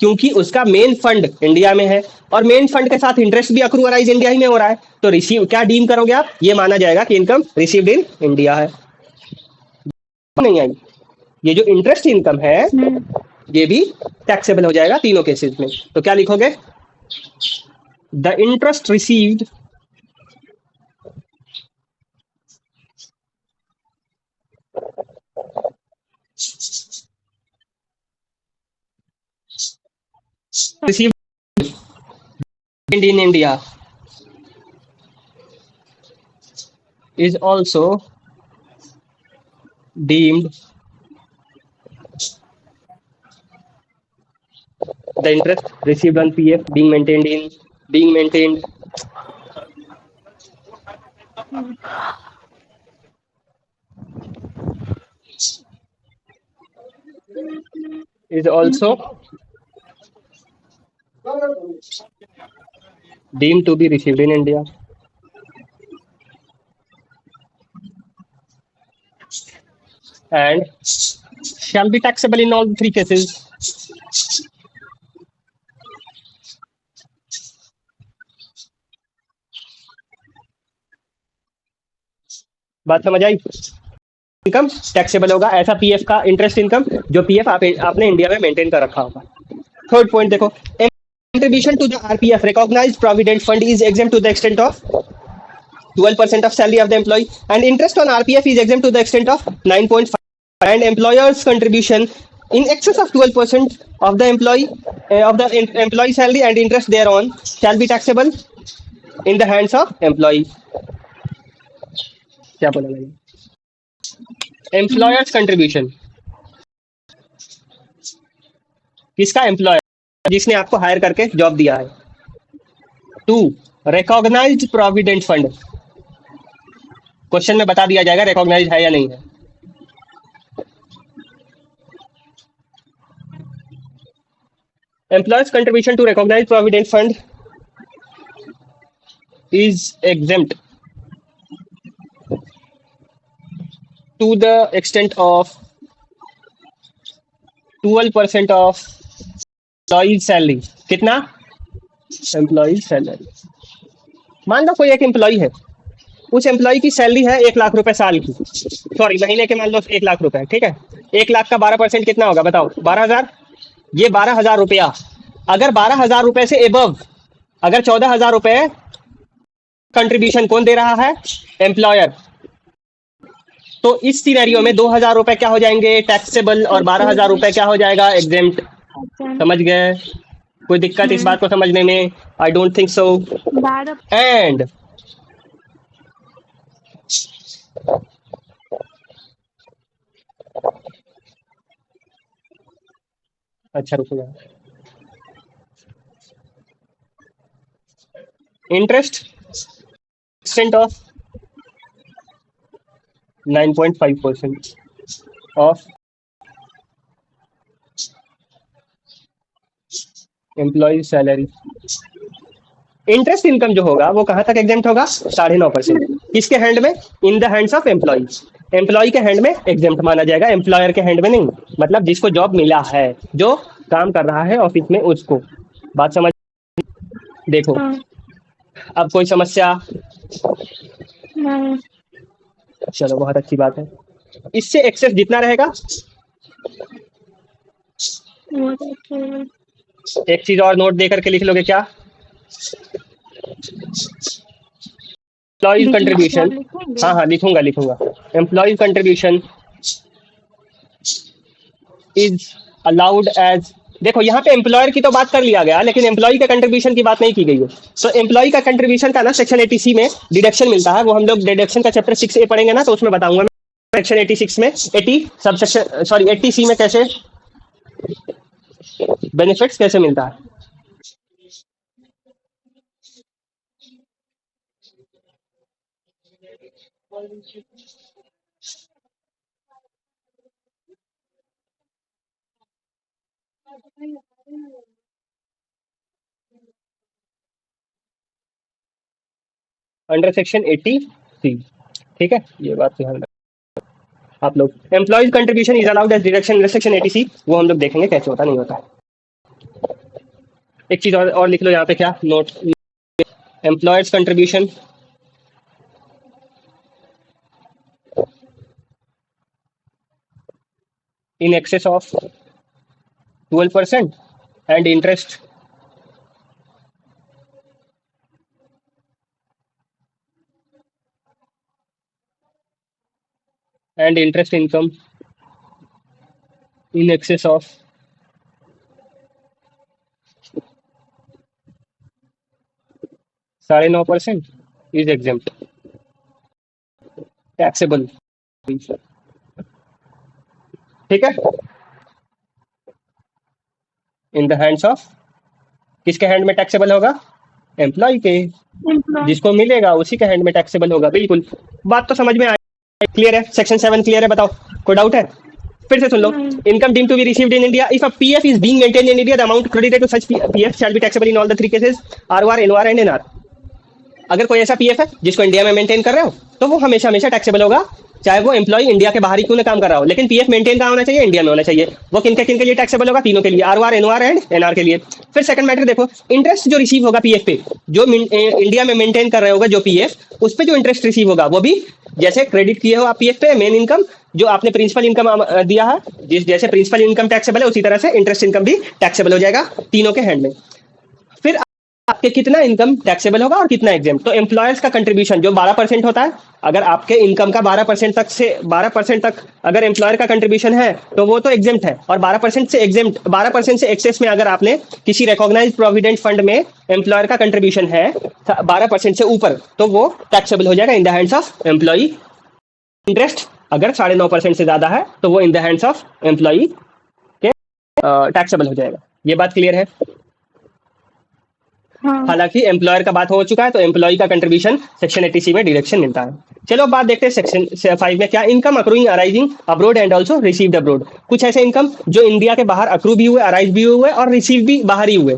क्योंकि उसका मेन फंड इंडिया में है और मेन फंड के साथ इंटरेस्ट भी अक्रूअराइज इंडिया ही में हो रहा है तो रिसीव क्या डीम करोगे आप ये माना जाएगा कि इनकम रिसीव्ड इन इंडिया है नहीं आई ये जो इंटरेस्ट इनकम है ये भी टैक्सेबल हो जाएगा तीनों केसेस में तो क्या लिखोगे the interest received received in India is also deemed the interest received on PF being maintained is also deemed to be received in India and shall be taxable in all three cases. बात समझ आई income taxable होगा ऐसा PF का interest income जो PF आपने India में maintain कर रखा होगा थर्ड पॉइंट देखो contribution to the RPF recognized provident fund is exempt to the extent of 12% of salary of the employee and interest on RPF is exempt to the extent of 9.5 and employer's contribution in excess of 12% of the employee salary and interest thereon shall be taxable in the hands of employee क्या बोला मैंने employers contribution किसका employer जिसने आपको higher करके job दिया है to recognised provident fund question में बता दिया जाएगा रिकॉग्नाइज्ड है या नहीं है employers contribution to recognised provident fund is exempt to the extent of 12% of employee salary कितना एम्प्लॉई सैलरी मान लो कोई एक एम्प्लॉई है उस एम्प्लॉई की सैलरी है 1 लाख रुपए साल की सॉरी महीने के मान लो 1 लाख रुपए ठीक है 1 लाख का 12% कितना होगा बताओ 12,000 ये 12,000 रुपया अगर 12,000 रुपए से एबव अगर 14,000 रुपए कंट्रीब्यूशन कौन दे रहा है एम्प्लॉयर तो इस सिनेरियो में 2,000 रुपए क्या हो जाएंगे टैक्सेबल और 12,000 रुपए क्या हो जाएगा एग्जेम्प्ट समझ गए कोई दिक्कत इस बात को समझने में I don't think so and अच्छा रुको यार interest extent of 9.5% of employee salary. Interest income जो होगा वो कहाँ तक एग्जेम्प्ट होगा? 9.5%। किसके हैंड में? In the hands of employ. Employ के हैंड में एग्जेम्प्ट माना जाएगा, एम्प्लॉयर के हैंड में नहीं। मतलब जिसको जॉब मिला है, जो काम कर रहा है ऑफिस में, उसको। बात समझ? देखो, हाँ। अब कोई समस्या? नहीं। चलो, बहुत अच्छी बात है। इससे एक्सेस जितना रहेगा, वो तो ठीक है। एक चीज और नोट दे करके लिख लोगे क्या? एम्प्लॉय बीच में कुछ और कंट्रीब्यूशन। लिखेंगे? हाँ हाँ, लिखूंगा। Employ contribution is allowed as. देखो, यहाँ पे एम्प्लॉयर की तो बात कर लिया गया, लेकिन एम्प्लॉय का कंट्रीब्यूशन की बात नहीं की गई है। तो एम्प्लॉय का कंट्रीब्यूशन का ना सेक्शन 80C में डिडक्शन मिलता है। वो हम लोग डिडक्शन का चैप्टर 6A पढ़ेंगे ना, तो उसमें बताऊंगा मैं सेक्शन 86 में 80C में कैसे बेनिफिट्स कैसे मिलता है। Under section 80C। ठीक है, ये बात ध्यान रखना आप लोग। Employees contribution is allowed as deduction under section 80C। वो हम लोग देखेंगे कैसे होता नहीं होता है। एक चीज और लिख लो यहाँ पे, क्या note? Employers contribution in excess of 12% and interest income in excess of 9.5% is exempt taxable। ठीक है, इन द हैंड्स ऑफ। किसके हैंड में टैक्सेबल होगा? एम्प्लॉय के। एम्प्लॉय। जिसको मिलेगा उसी के हैंड में टैक्सेबल होगा। बिल्कुल, बात तो समझ में आई? क्लियर है? सेक्शन 7 क्लियर है? बताओ, कोई डाउट है? फिर से सुन लो। Income deemed to be received in India if a PF is being maintained in India, the amount credited to such PF shall be taxable in all the 3 cases, ROR, NOR and NR. अगर कोई ऐसा PF है जिसको India में maintain कर रहे हो, तो वो हमेशा हमेशा टैक्सेबल होगा, चाहे वो एम्प्लॉय इंडिया के बाहर ही क्यों ना काम कर रहा हो। लेकिन पीएफ मेंटेन कहाँ होना चाहिए? इंडिया में होना चाहिए। वो किन के लिए टैक्सेबल होगा? तीनों के लिए, आरओआर, एनओआर एंड एनआर के लिए। फिर सेकंड मैटर देखो, इंटरेस्ट जो रिसीव होगा पीएफ पे, जो इंडिया में मेंटेन कर रहे होगा जो पीएफ, उस पर जो इंटरेस्ट रिसीव होगा वो भी जैसे क्रेडिट किए हो आप पीएफ पे मेन इनकम, जो आपने प्रिंसिपल इनकम दिया है, जैसे प्रिंसिपल इनकम टैक्सेबल है, उसी तरह से इंटरेस्ट इनकम भी टैक्सेबल हो जाएगा तीनों के हैंड में। फिर आपके कितना इनकम टैक्सेबल होगा और कितना एग्जेम्प्ट? तो एम्प्लॉयर्स का कंट्रीब्यूशन जो 12% होता है, अगर आपके इनकम का 12% तक अगर एम्प्लॉयर का कंट्रीब्यूशन है तो वो तो एग्जेम्प्ट है। और 12% से एक्सेस में अगर आपने किसी रिकॉग्नाइज्ड प्रोविडेंट फंड में एम्प्लॉयर का कंट्रीब्यूशन है 12% से ऊपर, तो वो टैक्सेबल हो जाएगा in the hands of employ. Interest अगर 9.5% से ज्यादा है तो वो in the hands of employ के टैक्सेबल हो जाएगा। ये बात क्लियर है? हाँ। हालांकि एम्प्लॉयर का बात हो चुका है, तो एम्प्लॉय का कंट्रीब्यूशन सेक्शन 80C में डिडक्शन मिलता है। चलो अब बात देखते हैं सेक्शन 5 में क्या। Income accruing arising abroad and also received abroad. कुछ ऐसे इनकम जो इंडिया के बाहर अक्रू भी हुए, अराइज भी हुए और रिसीव भी बाहर ही हुए।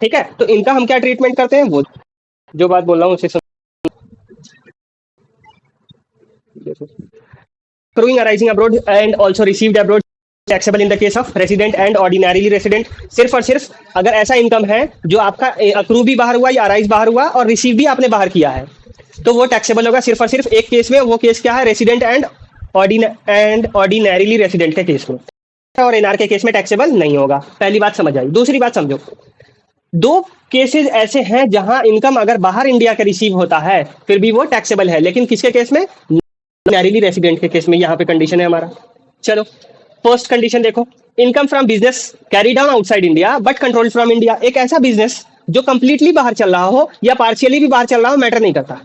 ठीक है, तो इनका हम क्या ट्रीटमेंट करते हैं? वो जो बात बोल रहा हूँ उसे accruing arising abroad and also received abroad taxable in the case of resident and ordinarily resident. सिर्फ और सिर्फ अगर ऐसा इनकम है जो आपका अक्रू भी बाहर हुआ या अराइज बाहर हुआ और रिसीव भी आपने बाहर किया है, तो वो टैक्सेबल होगा सिर्फ और सिर्फ एक केस में। वो केस क्या है? रेसिडेंट एंड ऑर्डिनरीली रेसिडेंट के केस में, और एनआर के केस में टैक्सेबल नहीं होगा। पहली बात समझ आई। दूसरी बात समझो, 2 केसेस ऐसे हैं जहां इनकम अगर बाहर इंडिया के रिसीव होता है फिर भी वो टैक्सेबल है, लेकिन किसके केस में? ऑर्डिनरीली रेसिडेंट के केस में। यहाँ पे कंडीशन है हमारा। चलो फर्स्ट कंडीशन देखो, income from business carry down outside India but control from India. एक ऐसा बिजनेस जो कंप्लीटली बाहर चल रहा हो या पार्शियली भी बाहर चल रहा हो, मैटर नहीं करता।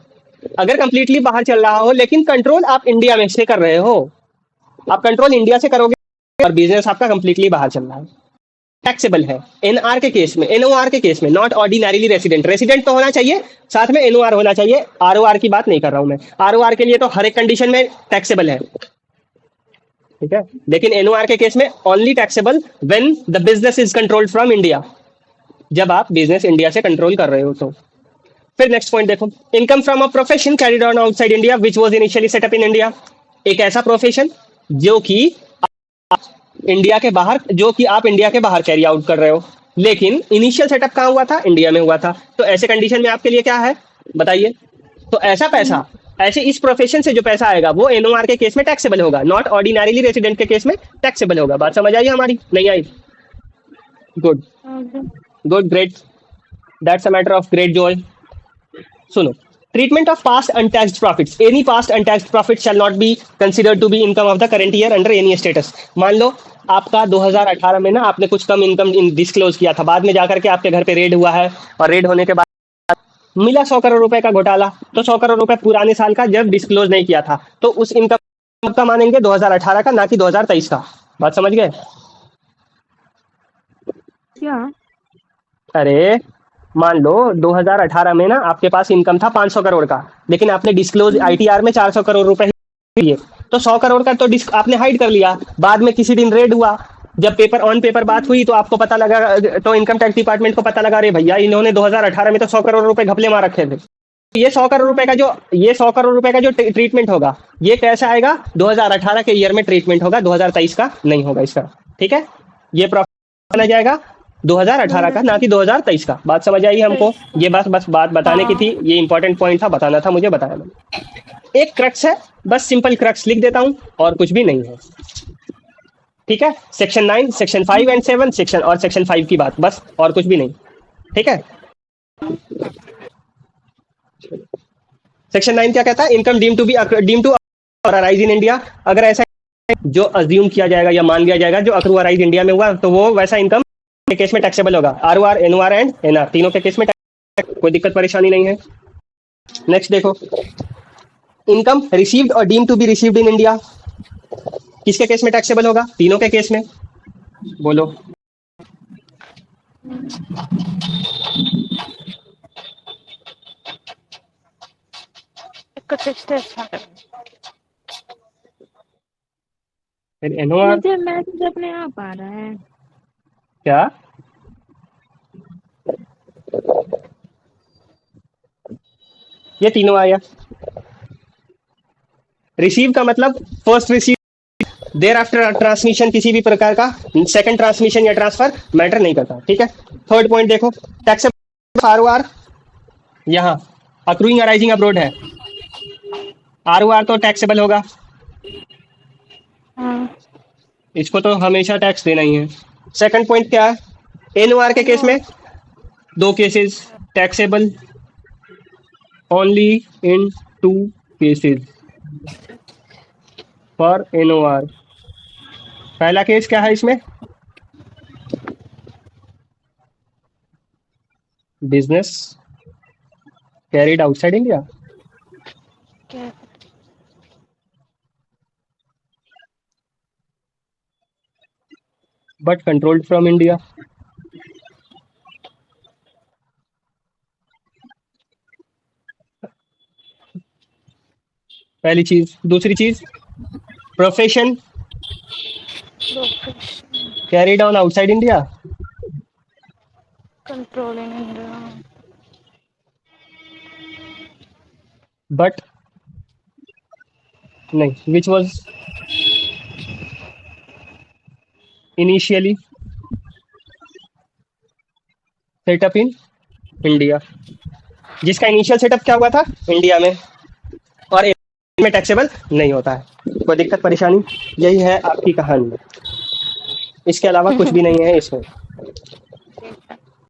अगर कंप्लीटली बाहर चल रहा हो लेकिन कंट्रोल आप इंडिया में से कर रहे हो, आप कंट्रोल इंडिया से करोगे और बिजनेस आपका कंप्लीटली बाहर चल रहा है, टैक्सेबल है। एनआर के केस में, एनओआर के केस में, नॉट ऑर्डिनरीली रेसिडेंट। रेसिडेंट तो होना चाहिए, साथ में एनओआर होना चाहिए। आरओआर की बात नहीं कर रहा हूं मैं। आरओआर के लिए तो हर एक कंडीशन में टैक्सेबल है, ठीक है। लेकिन एनओआर के केस में only taxable when the business is controlled from India. जब आप बिजनेस इंडिया से कंट्रोल कर रहे हो तो। फिर नेक्स्ट पॉइंट देखो, income from a profession carried on outside India which was initially set up in India. एक ऐसा प्रोफेशन जो कि इंडिया के बाहर, जो कि आप इंडिया के बाहर कैरी आउट कर रहे हो, लेकिन इनिशियल सेटअप कहाँ हुआ था? इंडिया में हुआ था। तो ऐसे कंडीशन में आपके लिए क्या है बताइए? तो ऐसा पैसा, ऐसे इस प्रोफेशन से जो पैसा आएगा वो एनओआर के केस में टैक्सेबल होगा, नॉट ऑर्डिनरीली रेसिडेंट के केस में टैक्सेबल होगा। बात समझ आई हमारी? नहीं आई? Good good, great, that's a matter of great joy. सुनो, treatment of past untaxed profits, any past untaxed profit shall not be considered to be income of the current year under any status. मान लो आपका 2018 में ना आपने कुछ कम income disclose किया था, बाद में जाकर के आपके घर पे रेड हुआ है, और रेड होने के बाद मिला 100 करोड़ रुपए का घोटाला, तो 100 करोड़ रुपए पुराने साल का जब डिस्क्लोज नहीं किया था, तो उस इनकम का मानेंगे 2018 का, ना कि 2023 का। बात समझ गए? क्या? अरे मान लो 2018 में ना आपके पास इनकम था 500 करोड़ का, लेकिन आपने डिस्क्लोज आईटीआर में 400 करोड़ रुपए ही दिए, तो 100 करोड़ का तो आपने हाइड कर लिया। बाद में किसी दिन रेड हुआ, जब पेपर ऑन पेपर बात हुई तो आपको पता लगा, तो इनकम टैक्स डिपार्टमेंट को पता लगा, अरे भैया इन्होंने 2018 में तो 100 करोड़ रुपए घपले मार रखे थे। ये 100 करोड़ रुपए का जो, ये 100 करोड़ रुपए का जो ट्रीटमेंट होगा, ये कैसा आएगा? 2018 के ईयर में ट्रीटमेंट होगा, 2023 का नहीं होगा इसका। ठीक है, ये प्रॉफिट माना जाएगा 2018 का, ना कि 2023 का। बात समझ आई हमको? ये बस बात बताने की थी, ये इंपॉर्टेंट पॉइंट था, बताना था मुझे, बताया मैंने। एक क्रक्स है, बस सिंपल क्रक्स लिख देता हूं, और कुछ भी नहीं है। ठीक है, सेक्शन 9, सेक्शन 5 एंड 7, सेक्शन और सेक्शन 5 की बात, बस, और कुछ भी नहीं। ठीक है, सेक्शन 9 क्या कहता है? Income deem to arise in India. अगर ऐसा जो अज्यूम किया जाएगा या मान लिया जाएगा जो अक्रू अराइज इंडिया में हुआ, तो वो वैसा इनकम के केस में टैक्सेबल होगा। आरओआर, एनओआर एंड एनआर तीनों के केस में कोई दिक्कत परेशानी नहीं है। नेक्स्ट देखो, इनकम रिसीव्ड और deem to be received in India, किसके केस में टैक्सेबल होगा? तीनों के केस में। बोलो। फिर एनओआर मुझे मैसेज अपने आप आ रहा है। क्या? ये तीनों आया। रिसीव का मतलब first receive, there after transmission किसी भी प्रकार का सेकंड ट्रांसमिशन या ट्रांसफर मैटर नहीं करता। ठीक है, थर्ड पॉइंट देखो, टैक्सेबल आरओआर, यहाँ अक्रूइंग अराइजिंग अब्रोड है, आरओआर तो टैक्सेबल होगा, इसको तो हमेशा टैक्स देना ही है। सेकंड पॉइंट क्या है? एनओआर के केस में दो cases, taxable only in 2 cases for NOR. पहला केस क्या है इसमें? Business carried outside India, but controlled from India. पहली चीज। दूसरी चीज, profession carried on outside India, controlling India, but नहीं, which was initially set up in India, जिसका इनिशियल सेटअप क्या हुआ था? इंडिया में, और में टैक्सेबल नहीं होता है। कोई दिक्कत परेशानी? यही है आपकी कहानी, इसके अलावा कुछ भी नहीं है इसमें।